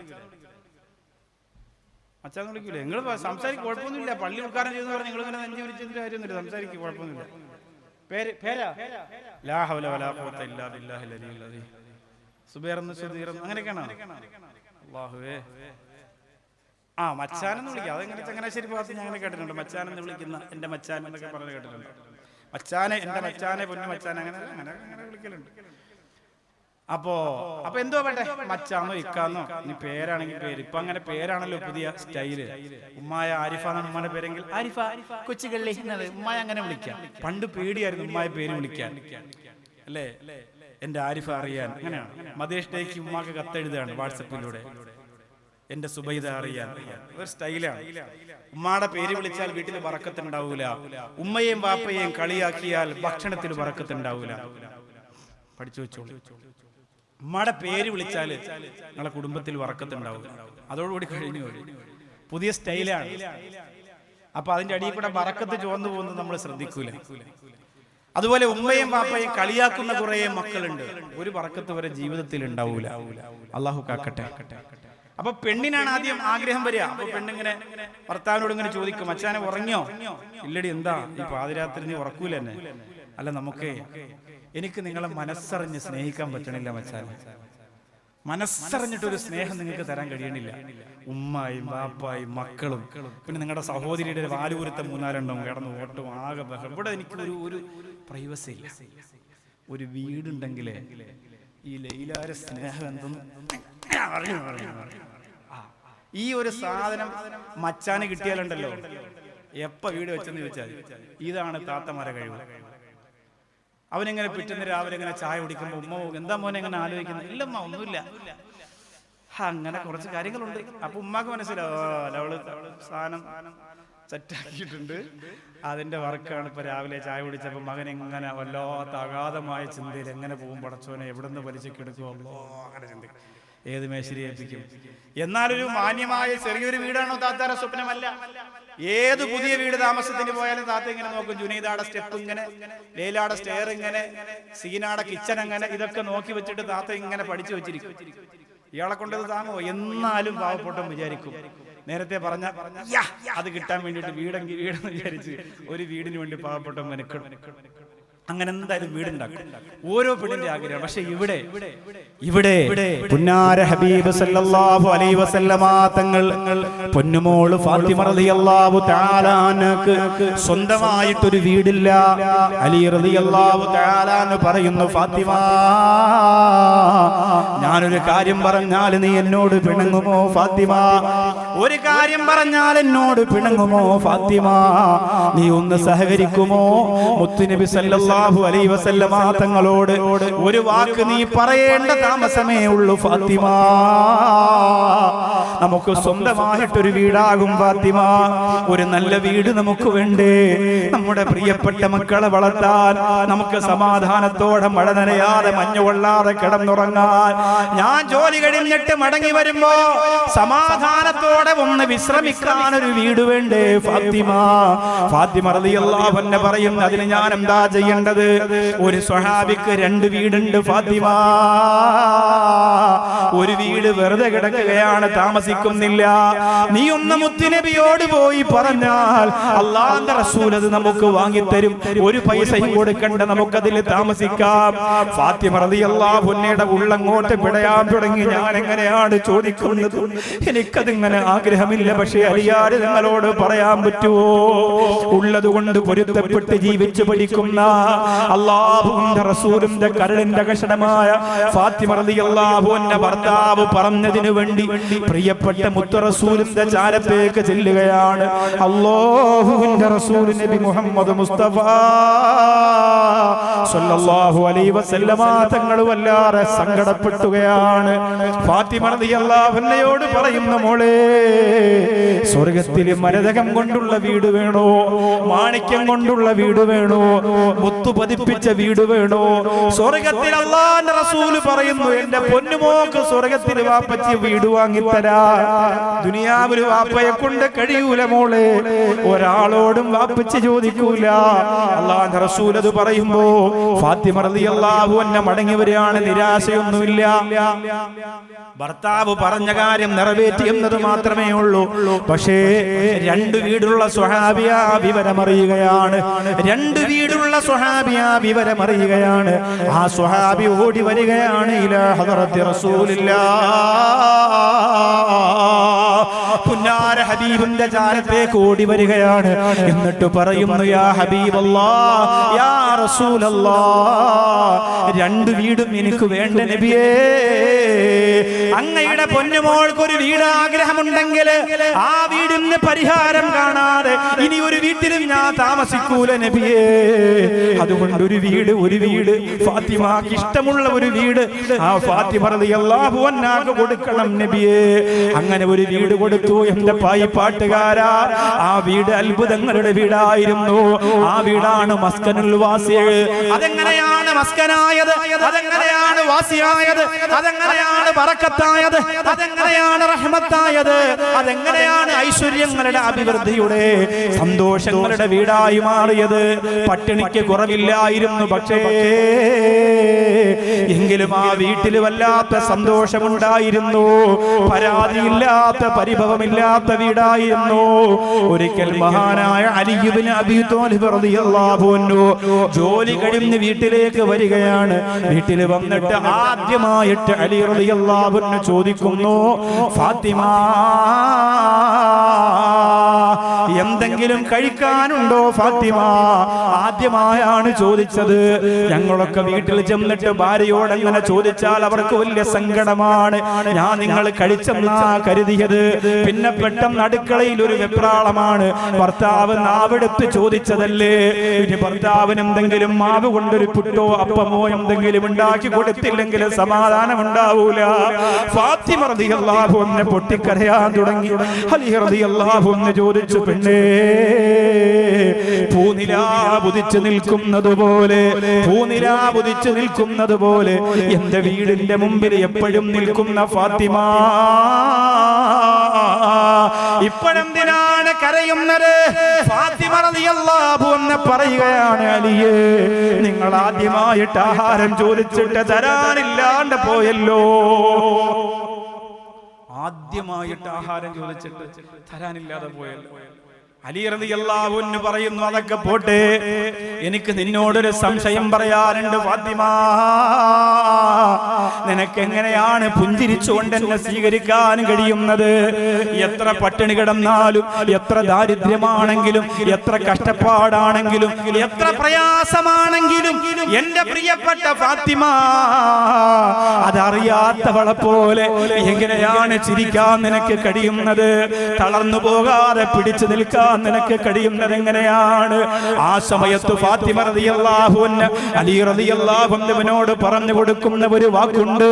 മച്ചാന്ന് വിളിക്കൂലേ നിങ്ങൾ സംസാരിക്കും കുഴപ്പമൊന്നുമില്ല പള്ളി ഉദ്ഘാടനം ചെയ്യുന്ന പറഞ്ഞാൽ നിങ്ങൾ ഇങ്ങനെ നെഞ്ചു വിളിച്ചതിന്റെ കാര്യമൊന്നുമില്ല സംസാരിക്കും കുഴപ്പമൊന്നുമില്ല പേരാ ലാ ഹൗല വലാ ഖുവത ഇല്ലാ ബില്ലാഹിൽ അലിയിൽ അദീം സുബൈറന്ന് സുദീറന്ന് അങ്ങനെയൊക്കെയാണോ അല്ലാഹുവേ മച്ചാനെന്ന് വിളിക്കാം അതെങ്ങനെ ചങ്ങനാശ്ശേരി ഭാഗത്ത് ഞാൻ അങ്ങനെ കേട്ടിട്ടുണ്ട് മച്ചാനെന്ന് വിളിക്കുന്ന എന്റെ മച്ചാൻ എന്നൊക്കെ പറഞ്ഞ് കേട്ടിട്ടുണ്ട് മച്ചാനെ എന്റെ മച്ചാനെ പൊന്നു മച്ചാൻ അങ്ങനെ വിളിക്കലുണ്ട് അപ്പൊ എന്തോ വേണ്ടേ മച്ചാന്നോ ഇക്കാന്നോ ഇനി പേരാണെങ്കിൽ പേര് ഇപ്പൊ അങ്ങനെ പേരാണല്ലോ പുതിയ സ്റ്റൈല് ഉമ്മായ ആരിഫ എന്നാണ് ഉമ്മാന്റെ പേരെങ്കിൽ ആരിഫ കൊച്ചുകള്ളി ഉമ്മായ അങ്ങനെ വിളിക്കാം പണ്ട് പേടിയായിരുന്നു ഉമ്മായ പേര് വിളിക്കാൻ അല്ലേ എന്റെ ആരിഫ അറിയാൻ അങ്ങനെയാണ് മദേഷ് ഡേക്ക് ഉമ്മാക്ക് കത്തെഴുതാണ് വാട്സപ്പിലൂടെ എന്റെ സുബൈദ അറിയാൻ ഒരു സ്റ്റൈലാണ് ഉമ്മാടെ പേര് വിളിച്ചാൽ വീട്ടിൽ ബറക്കത്തുണ്ടാവൂല ഉമ്മയെയും വാപ്പയെയും കളിയാക്കിയാൽ ഭക്ഷണത്തിൽ ബറക്കത്തുണ്ടാവൂല പഠിച്ചു വെച്ചോളൂ ഉമ്മയുടെ പേര് വിളിച്ചാല് നിങ്ങളെ കുടുംബത്തിൽ ബറക്കത്തുണ്ടാവും അതോടുകൂടി കഴിഞ്ഞു പുതിയ സ്റ്റൈലാണ് അപ്പൊ അതിന്റെ അടിയിൽ കൂടെ ബറക്കത്ത് ചുവന്നു പോകുന്നത് നമ്മൾ ശ്രദ്ധിക്കൂല അതുപോലെ ഉമ്മയും പാപ്പയും കളിയാക്കുന്ന കുറെ മക്കളുണ്ട് ഒരു ബറക്കത്ത് വരെ ജീവിതത്തിൽ ഉണ്ടാവൂല അള്ളാഹു കാക്കട്ടെ അപ്പൊ പെണ്ണിനാണ് ആദ്യം ആഗ്രഹം വരിക അപ്പൊ പെണ്ണിങ്ങനെ ഭർത്താവിനോട് ഇങ്ങനെ ചോദിക്കും മച്ചാനെ ഉറങ്ങിയോ ഇല്ലടി എന്താ ഈ പാതിരാത്രി നീ ഉറക്കൂല എന്നെ അല്ല നമുക്ക് എനിക്ക് നിങ്ങളെ മനസ്സറിഞ്ഞ് സ്നേഹിക്കാൻ പറ്റണില്ല മച്ചാനെ മനസ്സറിഞ്ഞിട്ടൊരു സ്നേഹം നിങ്ങൾക്ക് തരാൻ കഴിയണില്ല ഉമ്മായും ബാപ്പായും മക്കളും പിന്നെ നിങ്ങളുടെ സഹോദരിയുടെ വാലൂരത്തെ 3-4 കിടന്ന് ഓട്ടും ആകെ ഇവിടെ എനിക്ക് ഒരു പ്രൈവസി ഇല്ല ഒരു വീടുണ്ടെങ്കിലേ ഈ ലൈലാര സ്നേഹം എന്തെന്ന് ഈ ഒരു സാധനം മച്ചാന് കിട്ടിയാലുണ്ടല്ലോ എപ്പ വീട് വെച്ചെന്ന് ചോദിച്ചാൽ ഇതാണ് താത്തമാരെ കഴിവ് അവനെങ്ങനെ പിറ്റുന്ന രാവിലെ ഇങ്ങനെ ചായ കുടിക്കുമ്പോ ഉമ്മ എന്താ മോനെ എങ്ങനെ ആലോചിക്കുന്നത് ഇല്ലമ്മ ഒന്നുമില്ല അങ്ങനെ കുറച്ച് കാര്യങ്ങളുണ്ട് അപ്പൊ ഉമ്മാക്ക് മനസ്സിലാവും അവള് സാധനം സെറ്റാക്കിയിട്ടുണ്ട്. അതിന്റെ വർക്കാണ്. ഇപ്പൊ രാവിലെ ചായ കുടിച്ചപ്പോൾ മകൻ എങ്ങനെ വല്ലാത്ത അഗാധമായ ചിന്തയിൽ എങ്ങനെ പോകും, പടച്ചോനെ എവിടെ നിന്ന് വലിച്ചെടുക്കുമല്ലോ അങ്ങനെ ചിന്തിക്കും. ഏത് മേശരി ഏൽപ്പിക്കും? എന്നാലൊരു മാന്യമായ ചെറിയൊരു വീടാണോ താത്താര സ്വപ്നമല്ല. ഏത് പുതിയ വീട് താമസത്തിന് പോയാലും താത്ത ഇങ്ങനെ നോക്കും. ജുനൈദാടെ സ്റ്റെപ്പ് ഇങ്ങനെ, ലൈലാടെ സ്റ്റെയർ ഇങ്ങനെ, സീനാടെ കിച്ചൺ അങ്ങനെ, ഇതൊക്കെ നോക്കി വെച്ചിട്ട് താത്ത ഇങ്ങനെ പഠിച്ചു വെച്ചിരിക്കും. ഇയാളെ കൊണ്ടത് താങ്ങോ? എന്നാലും പാവപ്പെട്ടം വിചാരിക്കും. നേരത്തെ പറഞ്ഞ അത് കിട്ടാൻ വേണ്ടിയിട്ട് വീടെങ്കിൽ വീടെന്ന് വിചാരിച്ച് ഒരു വീടിന് വേണ്ടി പാവപ്പെട്ടം മെനക്കെടും. അങ്ങനെ എന്തായാലും വീടുണ്ടാക്കും. ഓരോ പെണ്ണിന്റെ ആഗ്രഹം. പക്ഷെ ഇവിടെ പുന്നാര ഹബീബ് സല്ലല്ലാഹു അലൈഹി വസല്ലമ തങ്ങൾ പൊന്നുമോള് ഫാത്തിമ റളിയല്ലാഹു തആല അൻഹക്ക് സ്വന്തമായിട്ടൊരു വീടില്ല. അലി റളിയല്ലാഹു തആല അൻഹു പറയുന്നു, ഫാത്തിമ, ഞാനൊരു കാര്യം പറഞ്ഞാൽ നീ എന്നോട് പിണങ്ങുമോ ഫാത്തിമ? ഒരു കാര്യം പറഞ്ഞാൽ എന്നോട് പിണങ്ങുമോ ഫാത്തിമ? നീ ഒന്ന് സഹകരിക്കുമോ? മുത്തുനബി സല്ലല്ലാഹു അലൈഹി വസല്ലമ തങ്ങളോട് ഒരു വാക്ക് നീ പറയേണ്ട താമസമേ ഉള്ളൂ ഫാത്തിമ. നമുക്ക് സ്വന്തമായിട്ടൊരു വീടാകും ഫാത്തിമ. ഒരു നല്ല വീട് നമുക്ക് വേണ്ടേ? നമ്മുടെ പ്രിയപ്പെട്ട മക്കളെ വളർത്താൻ, നമുക്ക് സമാധാനത്തോടെ മഴ നനയാതെ മഞ്ഞുകൊള്ളാതെ കിടന്നുറങ്ങാൻ, ഞാൻ ജോലി കഴിഞ്ഞിട്ട് മടങ്ങി വരുമ്പോ സമാധാനത്തോടെ ഒന്ന് വിശ്രമിക്കാൻ ഒരു വീട് വേണ്ടേ ഫാത്തിമ? ഫാത്തിമ റളിയല്ലാഹു അൻഹ പറയും, അതിന് ഞാൻ എന്താ ചെയ്യേണ്ടത്? ഒരു സ്വഹാബിക്ക് 2 വീടുണ്ട് ഫാത്തിമ. ഒരു വീട് വെറുതെ കിടക്കുകയാണ്, താമസിക്കുന്നില്ല. നീ ഒന്ന് മുത്തുനബിയോട് പോയി പറഞ്ഞാൽ അല്ലാഹുവിന്റെ റസൂൽ അത് നമുക്ക് വാങ്ങിത്തരും. ഒരു പൈസയും കൊടുക്കണ്ട, നമുക്കതിൽ താമസിക്കാം. ഫാത്തിമ റളിയല്ലാഹു അൻഹയുടെ ഉള്ളങ്ങോട്ട് പിടയാൻ തുടങ്ങി. ഞാൻ എങ്ങനെയാണ് ചോദിക്കുന്നത്? എനിക്കതിങ്ങനെ ആഗ്രഹമില്ല. പക്ഷേ അലിയാര് നിങ്ങളോട് പറയാൻ പറ്റുമോ? ഉള്ളത് കൊണ്ട് പൊരുത്തപ്പെട്ട് ജീവിച്ചു പഠിക്കുന്ന അല്ലാഹുവിന്റെ റസൂലിന്റെ കരളിന്റെ കഷണമായ ഫാത്തിമ റളിയല്ലാഹു അൻഹ ഭർത്താവ് പറഞ്ഞതിനു വേണ്ടി പ്രിയപ്പെട്ട മുത്ത് റസൂലിന്റെ ചാരത്തേക്ക് ചെല്ലുകയാണ്. അല്ലാഹുവിന്റെ റസൂൽ നബി മുഹമ്മദ് മുസ്തഫ സല്ലല്ലാഹു അലൈഹി വസല്ലമ തങ്ങൾ വല്ലാതെ സങ്കടപ്പെട്ടുകയാണ്. ഫാത്തിമ റളിയല്ലാഹു അൻഹയോട് പറയുന്നു, മോളെ, സ്വർഗ്ഗത്തിൽ മരതകം കൊണ്ടുള്ള വീട് വേണോ? മാണിക്യം കൊണ്ടുള്ള വീട് വേണോ? മുത്തു പതിപ്പിച്ച വീട് വേണോ? സ്വർഗ്ഗത്തിൽ അല്ലാഹുവിന്റെ റസൂൽ പറയുന്നു, എന്റെ പൊന്നുമോക്ക് സ്വർഗ്ഗത്തിൽ വാപ്പച്ചി വീട് വാങ്ങിത്തരാ. ദുനിയാവിൽ വാപ്പയെ കൊണ്ട് കഴിയൂല മോളെ, ഒരാളോടും വാപ്പച്ചി ചോദിക്കൂല. അല്ലാഹുവിന്റെ റസൂൽ അത് പറയുമ്പോ ഫാത്തിമ റളിയല്ലാഹു അൻഹ മടങ്ങി വരികയാണ്. നിരാശയൊന്നുമില്ല. ഭർത്താവ് പറഞ്ഞ കാര്യം നിറവേറ്റി എന്നത് മാത്രമേ ഉള്ളൂ. പക്ഷേ 2 വീടുള്ള സ്വഹാബിയ വിവരമറിയുകയാണ്. 2 വീടുള്ള സ്വഹാബിയ വിവരമറിയുകയാണ്. ആ സ്വഹാബി ഓടി വരികയാണ് ഇലാ ഹദറത്തി റസൂലില്ലാഹ്. പുന്നാര ഹബീബിന്റെ ചാരത്തേക്ക് ഓടി വരികയാണ്. എന്നിട്ട് പറയുന്നു, യാ ഹബീബല്ലാഹ്, യാ റസൂലല്ലാഹ്, 2 വീടും എനിക്ക് വേണ്ട നബിയേ. അങ്ങയുടെ പൊന്നുമോൾക്കൊരു വീട് ആഗ്രഹമുണ്ടെങ്കിൽ ആ വീടിന് പരിഹാരം കാണാതെ ഇനി ഒരു വീട്ടിലും ഞാൻ താമസിക്കൂല നബിയേ. അതുകൊണ്ട് ഒരു വീട് ഫാത്തിമക്ക് ഇഷ്ടമുള്ള ഒരു വീട് ആ ഫാത്തിമ റളിയല്ലാഹു അൻഹാക്ക് കൊടുക്കണം നബിയേ. അങ്ങനെ ഒരു വീട് കൊടുത്തു. എന്റെ പായിപ്പാട്ടുകാരാ, ആ വീട് അത്ഭുതങ്ങളുടെ വീടായിരുന്നു. ആ വീടാണ് മസ്കനുൽ വാസി. അതെങ്ങനെയാണ് മസ്കനായത്? അതെങ്ങനെയാണ് വാസിയായത്? അതെങ്ങനെയാണ് ബറക്കത്തായത്? അതെങ്ങനെയാണ് റഹ്മത്തായത്? അതെങ്ങനെയാണ് ഐശ്വര്യങ്ങളുടെ അഭിവൃദ്ധിയുടെ സന്തോഷങ്ങളുടെ വീടായി മാറിയത്? പട്ടിണിക്ക് കുറവില്ലായിരുന്നു. പക്ഷേ എങ്കിലും ആ വീട്ടിൽ വല്ലാത്ത സന്തോഷമുണ്ടായിരുന്നു. പരാതിയില്ലാത്ത, പരിഭവമില്ലാത്ത വീടായിരുന്നു. ഒരിക്കൽ മഹാനായ അലി ഇബ്നു അബീ ത്വാലിബ് റളിയല്ലാഹു അൻഹു ജോലി കഴിഞ്ഞ് വീട്ടിലേക്ക് വരികയാണ്. വീട്ടിൽ വന്നിട്ട് ആദ്യമായിട്ട് അലി റളിയല്ലാഹു അൻഹു ചോദിക്കുന്നു, ഫാത്തിമ, എന്തെങ്കിലും കഴിക്കാനുണ്ടോ ഫാത്തിമ? ആദ്യമായാണ് ചോദിച്ചത്. ഞങ്ങളൊക്കെ വീട്ടിൽ ചെന്നിട്ട് ഭാര്യയോട് അങ്ങനെ ചോദിച്ചാൽ അവർക്ക് വലിയ സങ്കടമാണ്. ഞാൻ നിങ്ങൾ കഴിച്ചെന്നാ കരുതിയത്. പിന്നെ പെട്ടെന്ന് അടുക്കളയിൽ ഒരു വെപ്രാളമാണ്. ഭർത്താവ് നാവെടുത്ത് ചോദിച്ചതല്ലേ. ഇനി ഭർത്താവിന് എന്തെങ്കിലും മാവ് കൊണ്ടൊരു പുട്ടോ അപ്പമോ എന്തെങ്കിലും ഉണ്ടാക്കി കൊടുത്തില്ലെങ്കിൽ സമാധാനം ഉണ്ടാവൂല. ഫാത്തിമ റളിയല്ലാഹു അൻഹ പൊട്ടിക്കരയാൻ തുടങ്ങി. അലി റളിയല്ലാഹു അൻഹു ചോദിച്ചു, പെണ്ണേ, പൂനിലാവുദിച്ചു നിൽക്കുന്നത് പോലെ എന്റെ വീടിന്റെ മുമ്പിൽ എപ്പോഴും നിൽക്കുന്ന ഫാത്തിമ ഇപ്പോഴെന്തിനാണ് കരയുന്നത്? ഫാത്തിമ റളിയല്ലാഹു അൻഹ പറയുകയാണ്, അലിയേ, നിങ്ങൾ ആദ്യമായിട്ട് ആഹാരം ചോദിച്ചിട്ട് തരാനില്ലാണ്ട് പോയല്ലോ. ആദ്യമായിട്ട് ആഹാരം ചോദിച്ചിട്ട് തരാനില്ലാതെ പോയല്ലോ. അലി റളിയല്ലാഹു അൻഹു പറയുന്നു, അതൊക്കെ പോട്ടെ, എനിക്ക് നിന്നോടൊരു സംശയം പറയാനുണ്ട് ഫാത്തിമ. നിനക്ക് എങ്ങനെയാണ് പുഞ്ചിരിച്ചുകൊണ്ട് എന്നെ സ്വീകരിക്കാൻ കഴിയുന്നത്? എത്ര പട്ടിണി കിടന്നാലും, എത്ര ദാരിദ്ര്യമാണെങ്കിലും, എത്ര കഷ്ടപ്പാടാണെങ്കിലും, എത്ര പ്രയാസമാണെങ്കിലും എന്റെ പ്രിയപ്പെട്ട ഫാത്തിമ അതറിയാത്തവളെ പോലെ എങ്ങനെയാണ് ചിരിക്കാൻ നിനക്ക് കഴിയുന്നത്? തളർന്നു പോകാതെ പിടിച്ചു നിൽക്കാൻ നിനക്ക് കഴിയുന്നത് എങ്ങനെയാണ്? ആ സമയത്ത് ഫാത്തിമ റളിയല്ലാഹു അൻഹ അലി റളിയല്ലാഹു അൻഹുവിനോട് പറഞ്ഞു കൊടുക്കുന്ന ഒരു വാക്കുണ്ട്.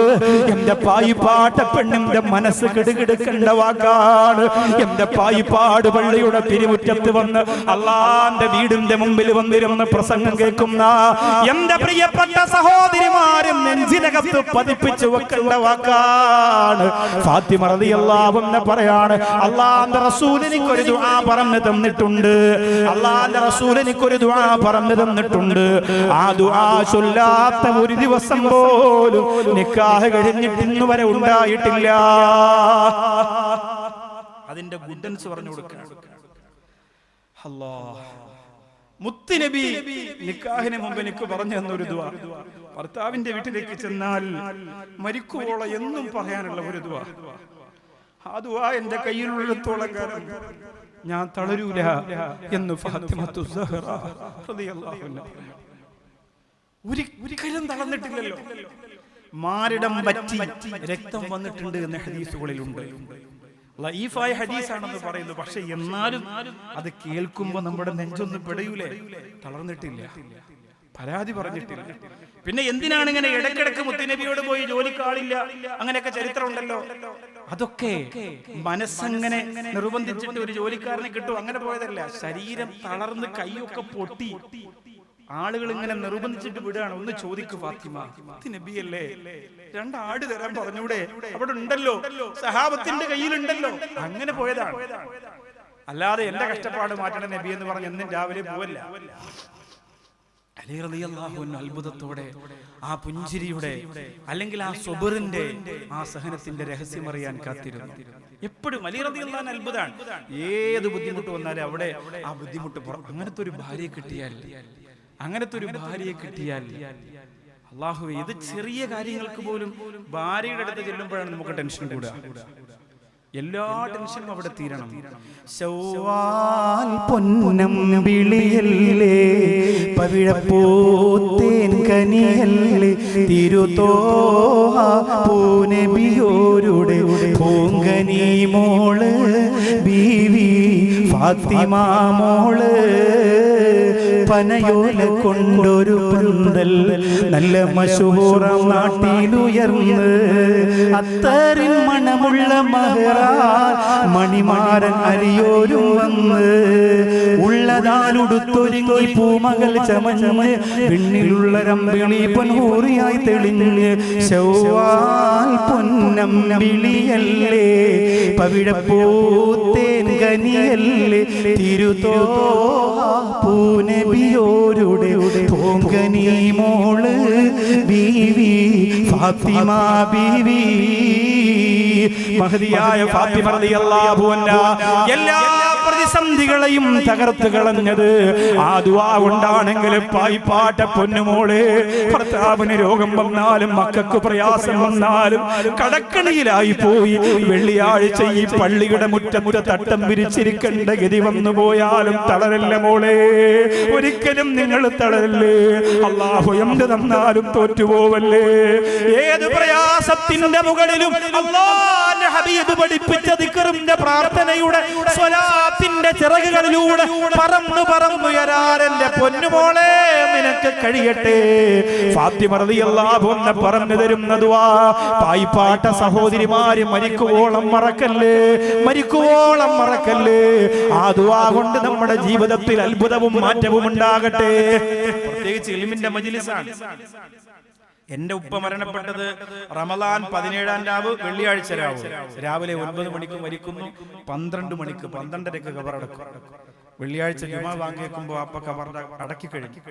എന്റെ പായിപ്പാട്ട പെണ്ണിന്റെ മനസ്സ് കിടുകിടുക്കേണ്ട വാക്കാണ്. എന്റെ പായിപ്പാട് പള്ളിയുടെ തിരുമുറ്റത്ത് വന്ന് അള്ളാന്റെ വീടിന്റെ മുമ്പിൽ വന്നിരുന്ന് പ്രസംഗം കേൾക്കുന്ന എന്റെ പ്രിയപ്പെട്ട സഹോദരിമാരും നെഞ്ചിനകത്ത് പതിപ്പിച്ചു വെക്കേണ്ട വാക്കാണ്. ഫാത്തിമ റളിയല്ലാഹു അൻഹ പറയാണ്, അള്ളാന്റെ റസൂൽ എനിക്കൊരു ദുആ പറഞ്ഞു തന്നിട്ടുണ്ട്. അള്ളാന്റെ റസൂൽ എനിക്കൊരു ദുആ പറഞ്ഞു തന്നിട്ടുണ്ട്. ആ ദുആ ചൊല്ലാത്ത ഒരു ദിവസം പോലും നിക്കാഹ് കഴിഞ്ഞിട്ട് ഇന്ന് വരെ ഉണ്ടായിട്ടില്ല. അതിന്റെ ഗുഡൻസ് പറഞ്ഞു കൊടുക്കണം. അല്ലാഹ് മുത്തുനബി നിക്കാഹിന് മുമ്പ് എനിക്ക് പറഞ്ഞു തന്നൊരു ദുആ, ഭർത്താവിന്റെ വീട്ടിലേക്ക് ചെന്നാൽ മരിക്കുവോളം എന്നും പറയാനുള്ള ഒരു ദുആ. ആ ദുആ എന്റെ കയ്യിലുള്ളിടത്തോളം കാലം ഞാൻ തളരൂല എന്ന് ഫാത്തിമത്തു സഹറ റളിയല്ലാഹു അൻഹ ഒരിക്കലും തളർന്നിട്ടില്ലല്ലോ. മാറിടം പറ്റി രക്തം വന്നിട്ടുണ്ട് എന്ന ഹദീസുകളിലുണ്ട്. ലഈഫായ ഹദീസാണെന്ന് പറയുന്നു. പക്ഷെ എന്നാലും അത് കേൾക്കുമ്പോൾ നമ്മുടെ നെഞ്ചൊന്ന് പിടയൂലേ? തളർന്നിട്ടില്ല, പരാതി പറഞ്ഞിട്ടില്ല. പിന്നെ എന്തിനാണ് ഇങ്ങനെ ഇടക്കിടക്ക് മുത്തുനബിയോട് പോയി ജോലിക്കാളില്ല അങ്ങനെയൊക്കെ ചരിത്രം ഉണ്ടല്ലോ. അതൊക്കെ മനസ്സങ്ങനെ നിർബന്ധിച്ചിട്ട് ഒരു ജോലിക്കാരനെ കിട്ടും അങ്ങനെ പോയതല്ല. ശരീരം തളർന്ന് കൈയൊക്കെ പൊട്ടി ആളുകൾ ഇങ്ങനെ നിർബന്ധിച്ചിട്ട് വിടുകയാണ്. ഒന്ന് ചോദിക്കു ഫാത്തിമ, നബിയല്ലേ, 2 ആട് തരാൻ പറഞ്ഞൂടെ? അവിടെ ഉണ്ടല്ലോ, സഹാബത്തിന്റെ കയ്യിലുണ്ടല്ലോ. അങ്ങനെ പോയതാണ്. അല്ലാതെ എന്റെ കഷ്ടപ്പാട് മാറ്റണ നബി എന്ന് പറഞ്ഞ് എന്നും രാവിലെ പോവല്ല. അലി റളിയല്ലാഹു അൻഹു അത്ഭുതത്തോടെ ആ പുഞ്ചിരിയുടെ അല്ലെങ്കിൽ ആ സ്വബറിന്റെ ആ സഹനത്തിന്റെ രഹസ്യം അറിയാൻ കാത്തിരുന്നു. എപ്പോഴും അലി റളിയല്ലാഹു അൻഹു അത്ഭുതമാണ്. ഏത് ബുദ്ധിമുട്ട് വന്നാലും അവിടെ ആ ബുദ്ധിമുട്ട് അങ്ങനത്തെ ഒരു ഭാര്യയെ കിട്ടിയാൽ അല്ലാഹുവേ, ഇത് ചെറിയ കാര്യങ്ങൾക്ക് പോലും ഭാര്യയുടെ അടുത്ത് ചെല്ലുമ്പോഴാണ് നമുക്ക് ടെൻഷൻ കൂടുക. എല്ലാ ടെൻഷനും അവിടെ തീരണം. ശൗവാൽ പൊന്നം വിളിയല്ലേ, പവിഴപ്പൂത്തേൻ കനിയല്ലേ, തിരുതോഹ പൂനബിയോരുടെ പൂങ്കനി മോള് ബീവി ഫാത്തിമ മോള്. പനയോല കൊണ്ടൊരു പന്തൽ നല്ല മശൂറാം നാട്ടിലുയർന്ന്, അത്തറിൻ മണമുള്ള മഹറാൻ മണിമാരൻ അരിയോരും വന്ന്, ഉള്ളതാലുടുത്തൊരുങ്ങി പൂമകൾ ചമഞ്ഞ് വിണ്ണിലുള്ള രമ്പിളി പൊൻഹൂറിയായി തെളിഞ്ഞ്. ശൗവാൽ പൊന്നം വിളിയല്ലേ, പവിഴപ്പൂത്തേൻ കനിയല്ലേ, തിരുതോഹ പൂനബിയോരുടെ പൂങ്കനി മോള് ബീവി ഫാത്തിമ ബീവി. മഹദിയായ ഫാത്തിമ റളിയല്ലാഹു അൻഹ എല്ലാ പ്രതിസന്ധികളെയും തകർത്ത് കളഞ്ഞത് ആ ദുആ കൊണ്ടാണെങ്കിൽ പായിപ്പാട്ട പൊന്നുമോളെ, ഭർത്താവിന് രോഗം വന്നാലും മക്കൾക്ക് പ്രയാസം വന്നാലും കടക്കണിയിലായി പോയി വെള്ളിയാഴ്ച ഈ പള്ളിയുടെ മുറ്റമുറ്റ തട്ടം വിരിച്ചിരിക്കേണ്ട ഗതി വന്നു പോയാലും തളരല്ല മോളെ, ഒരിക്കലും നിങ്ങൾ തളരല്ലേ. അല്ലാഹു എന്ത് തന്നാലും തോറ്റുപോവല്ലേ. ഏത് പ്രയാസത്തിന്റെ മുകളിലും അല്ലാഹുവിന്റെ ഹബീബ് പഠിപ്പിച്ച ദിക്റിന്റെ പ്രാർത്ഥന പ്രാർത്ഥനയുടെ സ്വലാത്തിന്റെ ചിറകുകളിലൂടെ പറന്നു പറന്നുയരാൻ എന്റെ പൊന്നുമോളെ നിനക്ക് കഴിയട്ടെ. ഫാത്തിമ റളിയല്ലാഹു അൻഹ പറഞ്ഞു തരുന്ന ദുആ പായിപ്പാട്ട സഹോദരിമാര് മരിക്കുവോളം മറക്കല്ലേ, മരിക്കുവോളം മറക്കല്ലേ. ആ ദുആ കൊണ്ട് നമ്മുടെ ജീവിതത്തിൽ അത്ഭുതവും മാറ്റവും ഉണ്ടാകട്ടെ. പ്രത്യേകിച്ച് ഇൽമിന്റെ മജ്ലിസാണ്. എന്റെ ഉപ്പ മരണപ്പെട്ടത് റമളാൻ 17-ാം രാവ് വെള്ളിയാഴ്ച രാവിലെ 9 മണിക്ക് മരിക്കുന്നു. 12 മണിക്ക് 12:30 ഖബറടക്കും. വെള്ളിയാഴ്ച ജുമാ വാങ്ങിയേക്കുമ്പോ അപ്പ ഖബർ അടക്കി കഴിഞ്ഞു.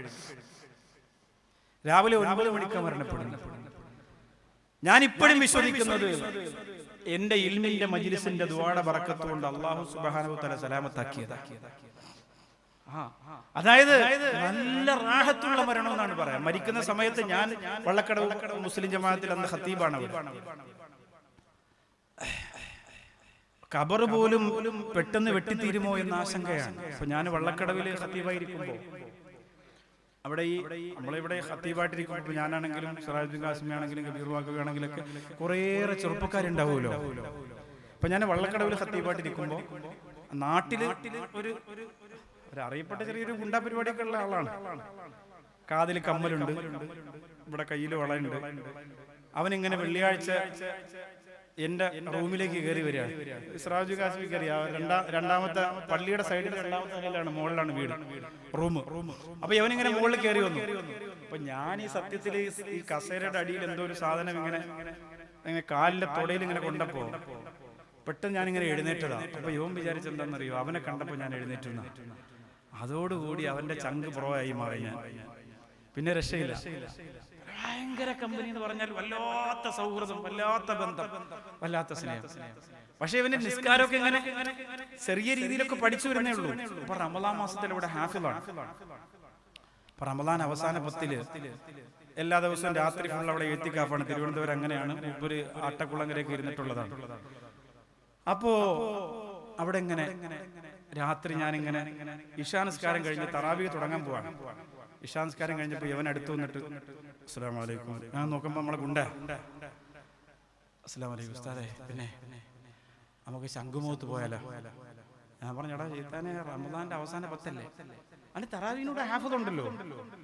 രാവിലെ 9 മണിക്ക് മരണപ്പെടുന്നു. ഞാൻ ഇപ്പോഴും വിശ്വസിക്കുന്നത് എന്റെ ഇൽമിന്റെ മജ്ലിസിന്റെ ദുആയുടെ ബറക്കത്ത് കൊണ്ട് അല്ലാഹു സുബ്ഹാനഹു വ തആല സലാമത്താക്കിയതാണ്. അതായത് നല്ല റാഹത്തുള്ള മരണം എന്നാണ് പറയാം. മരിക്കുന്ന സമയത്ത് ഞാൻ വള്ളക്കടവ് മുസ്ലിം ജമാഅത്തിൽ അന്ന് ഖത്തീബാണ്. ഖബർ പോലും പെട്ടെന്ന് വെട്ടിത്തീരുമോ എന്ന ആശങ്കയാണ്. അപ്പൊ ഞാൻ വള്ളക്കടവില് ഖത്തീബായിരിക്കുമ്പോ അവിടെ ഈ നമ്മളിവിടെ ഖത്തീബായിട്ടിരിക്കുമ്പോൾ ഞാനാണെങ്കിലും സിറാജുദ്ദീൻ ഖാസിമി ആണെങ്കിലും കബീർ വാക്കവി ആണെങ്കിലൊക്കെ കുറേയേറെ ചെറുപ്പക്കാരുണ്ടാവുമല്ലോ. അപ്പൊ ഞാൻ വള്ളക്കടവിൽ ഖത്തീബായിട്ടിരിക്കുമ്പോ നാട്ടില് ഒരു അറിയപ്പെട്ട ചെറിയൊരു ഗുണ്ടാ പരിപാടിയൊക്കെ ഉള്ള ആളാണ്. കാതിൽ കമ്മലുണ്ട്, ഇവിടെ കയ്യിൽ വളയുണ്ട്. അവനിങ്ങനെ വെള്ളിയാഴ്ച എന്റെ റൂമിലേക്ക് കയറി വരികയാണ്. സിറാജുദ്ദീൻ ഖാസിമി കയറി രണ്ടാമത്തെ പള്ളിയുടെ സൈഡിൽ രണ്ടാമത്തെ നിലയിലാണ്, മുകളിലാണ് വീട്, റൂം. അപ്പൊ ഇവനിങ്ങനെ മുകളിൽ കയറി വന്നു. അപ്പൊ ഞാൻ ഈ സത്യത്തിൽ ഈ കസേരയുടെ അടിയിൽ എന്തോ ഒരു സാധനം ഇങ്ങനെ കാലിന്റെ തൊടയിൽ ഇങ്ങനെ കൊണ്ടപ്പോ പെട്ടെന്ന് ഞാനിങ്ങനെ എഴുന്നേറ്റതാ. അപ്പൊ യോൻ വിചാരിച്ചെന്താണെന്നറിയോ, അവനെ കണ്ടപ്പോ ഞാൻ എഴുന്നേറ്റുന്ന. അതോടുകൂടി അവന്റെ ചങ്ക് പുറവായി മാറി ഞാൻ. പിന്നെ രക്ഷയില്ല. ഭയങ്കര കമ്പനി എന്ന് പറഞ്ഞാൽ വല്ലാത്ത സൗഹൃദം, വല്ലാത്ത ബന്ധം, വല്ലാത്ത സ്നേഹം. പക്ഷെ ഇവന്റെ നിസ്കാരമൊക്കെ ഇങ്ങനെ ചെറിയ രീതിയിലൊക്കെ പഠിച്ചു വരുന്നേ ഉള്ളൂ. അപ്പൊ റമളാൻ മാസത്തിൽ ഇവിടെ ഹാഫിളാണ്. അപ്പൊ റമളാൻ അവസാന 10 എല്ലാ ദിവസവും രാത്രി ഫുൾ അവിടെ എഴുത്തിക്കാഫാണ്. തിരുവനന്തപുരം അങ്ങനെയാണ്. ഒരു ആട്ടക്കുളങ്ങരയൊക്കെ ഇരുന്നിട്ടുള്ളതാണ്. അപ്പോ അവിടെ ഇങ്ങനെ രാത്രി ഞാനിങ്ങനെ ഇശാനസ്കാരം കഴിഞ്ഞ് തറാവീഹ് തുടങ്ങാൻ പോവാണ്. ഇശാനസ്കാരം കഴിഞ്ഞപ്പോ ഇവൻ അടുത്ത് വന്നിട്ട് അസ്സലാമു അലൈക്കും. ഞാൻ നോക്കുമ്പോ നമ്മളെ ഗുണ്ട അസ്സലാമു അലൈക്കും ഉസ്താദേ, പിന്നെ നമുക്ക് ശംഖുമുഖത്ത് പോയാലോ? ഞാൻ പറഞ്ഞു, എടാ ചെയ്താനെ റമളാന്റെ അവസാന 10 അല്ലെ, തറാവീഹിനൂടെ ഹാഫിള് ഉണ്ടല്ലോ,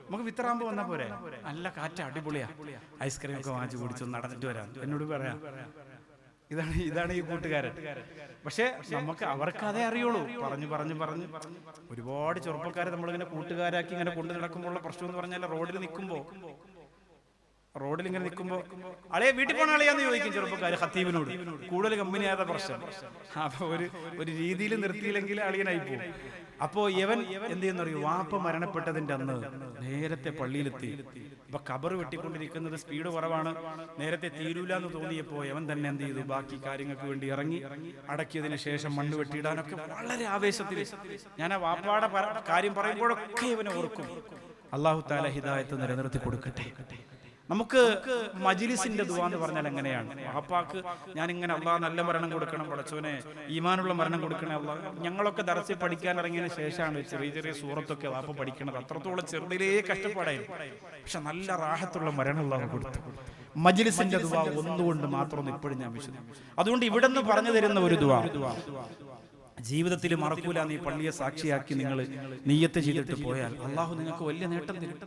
നമുക്ക് വിത്തറാകുമ്പോ വന്നാ പോരെ? നല്ല കാറ്റ്, അടിപൊളിയാ, ഐസ്ക്രീം ഒക്കെ വാങ്ങിച്ചു കുടിച്ചു നടന്നിട്ട് വരാം. എന്നോട് പറയാം. ഇതാണ് ഈ കൂട്ടുകാരൻ. പക്ഷെ നമുക്ക് അവർക്ക് അതേ അറിയുള്ളൂ. പറഞ്ഞു ഒരുപാട് ചെറുപ്പക്കാരെ നമ്മളിങ്ങനെ കൂട്ടുകാരാക്കി ഇങ്ങനെ കൊണ്ടു നടക്കുമ്പോഴുള്ള പ്രശ്നം എന്ന് പറഞ്ഞാൽ റോഡിൽ ഇങ്ങനെ നിൽക്കുമ്പോ അളയെ വീട്ടിൽ പോണ അളയാന്ന് ചോദിക്കും ചെറുപ്പക്കാര് ഖത്തീബിനോട്. കൂടുതൽ കമ്പനിയായ പ്രശ്നം. അപ്പൊ ഒരു രീതിയിൽ നിർത്തിയില്ലെങ്കിൽ അളിയനായി പോകും. അപ്പോ ഇവൻ എന്ത് ചെയ്യുന്നറിയോ, വാപ്പ മരണപ്പെട്ടതിന്റെ അന്ന് നേരത്തെ പള്ളിയിലെത്തി. അപ്പൊ ഖബർ വെട്ടിക്കൊണ്ടിരിക്കുന്നത് സ്പീഡ് കുറവാണ്, നേരത്തെ തീരൂല എന്ന് തോന്നിയപ്പോ ഇവൻ തന്നെ എന്ത് ചെയ്തു, ബാക്കി കാര്യങ്ങൾക്ക് വേണ്ടി ഇറങ്ങി അടക്കിയതിന് ശേഷം മണ്ണ് വെട്ടിയിടാനൊക്കെ വളരെ ആവേശത്തിൽ. ഞാൻ ആ വാപ്പാടെ കാര്യം പറയുമ്പോഴൊക്കെ ഇവനെ ഓർക്കും. അല്ലാഹു തആല ഹിദായത്ത് നിലനിർത്തി കൊടുക്കട്ടെ. നമുക്ക് മജ്ലിസിന്റെ ദുആ എന്ന് പറഞ്ഞാൽ എങ്ങനെയാണ്? വാപ്പാക്ക് ഞാൻ ഇങ്ങനെ അല്ലാഹ് നല്ല മരണം കൊടുക്കണം, പടച്ചോനെ ഈമാനുള്ള മരണം കൊടുക്കണേ അല്ലാഹ്. ഞങ്ങളൊക്കെ ദർസിൽ പഠിക്കാൻ ഇറങ്ങിയതിന് ശേഷമാണ് ചെറിയ സൂറത്തൊക്കെ വാപ്പ പഠിക്കണത്. അത്രത്തോളം ചെറുതിലേ കഷ്ടപ്പാടായിരുന്നു. പക്ഷെ നല്ല റാഹത്തുള്ള മരണം അല്ലാഹ് കൊടുത്തു. മജ്ലിസിന്റെ ദുആ ഒന്നുകൊണ്ട് മാത്രം ഇപ്പോഴും ഞാൻ വിശ്വസിക്കുന്നു. അതുകൊണ്ട് ഇവിടെ നിന്ന് പറഞ്ഞു തരുന്ന ഒരു ദുആ ജീവിതത്തിൽ മറക്കൂല. നീ പള്ളിയെ സാക്ഷിയാക്കി നിങ്ങൾ നിയ്യത്ത് ചെയ്തിട്ട് പോയാൽ അല്ലാഹു നിങ്ങൾക്ക് വലിയ നേട്ടം തരും.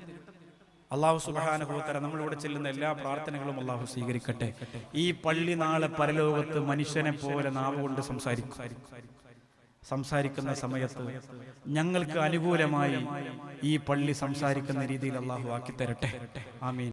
അല്ലാഹു സുബ്ഹാനഹു വ തആല നമ്മളിവിടെ ചെല്ലുന്ന എല്ലാ പ്രാർത്ഥനകളും അല്ലാഹു സ്വീകരിക്കട്ടെ. ഈ പള്ളി നാളെ പരലോകത്ത് മനുഷ്യനെ പോലെ നാവ് കൊണ്ട് സംസാരിക്കുന്ന സമയത്ത് ഞങ്ങൾക്ക് അനുകൂലമായി ഈ പള്ളി സംസാരിക്കുന്ന രീതിയിൽ അല്ലാഹു ആക്കി തരട്ടെ. ആമീൻ.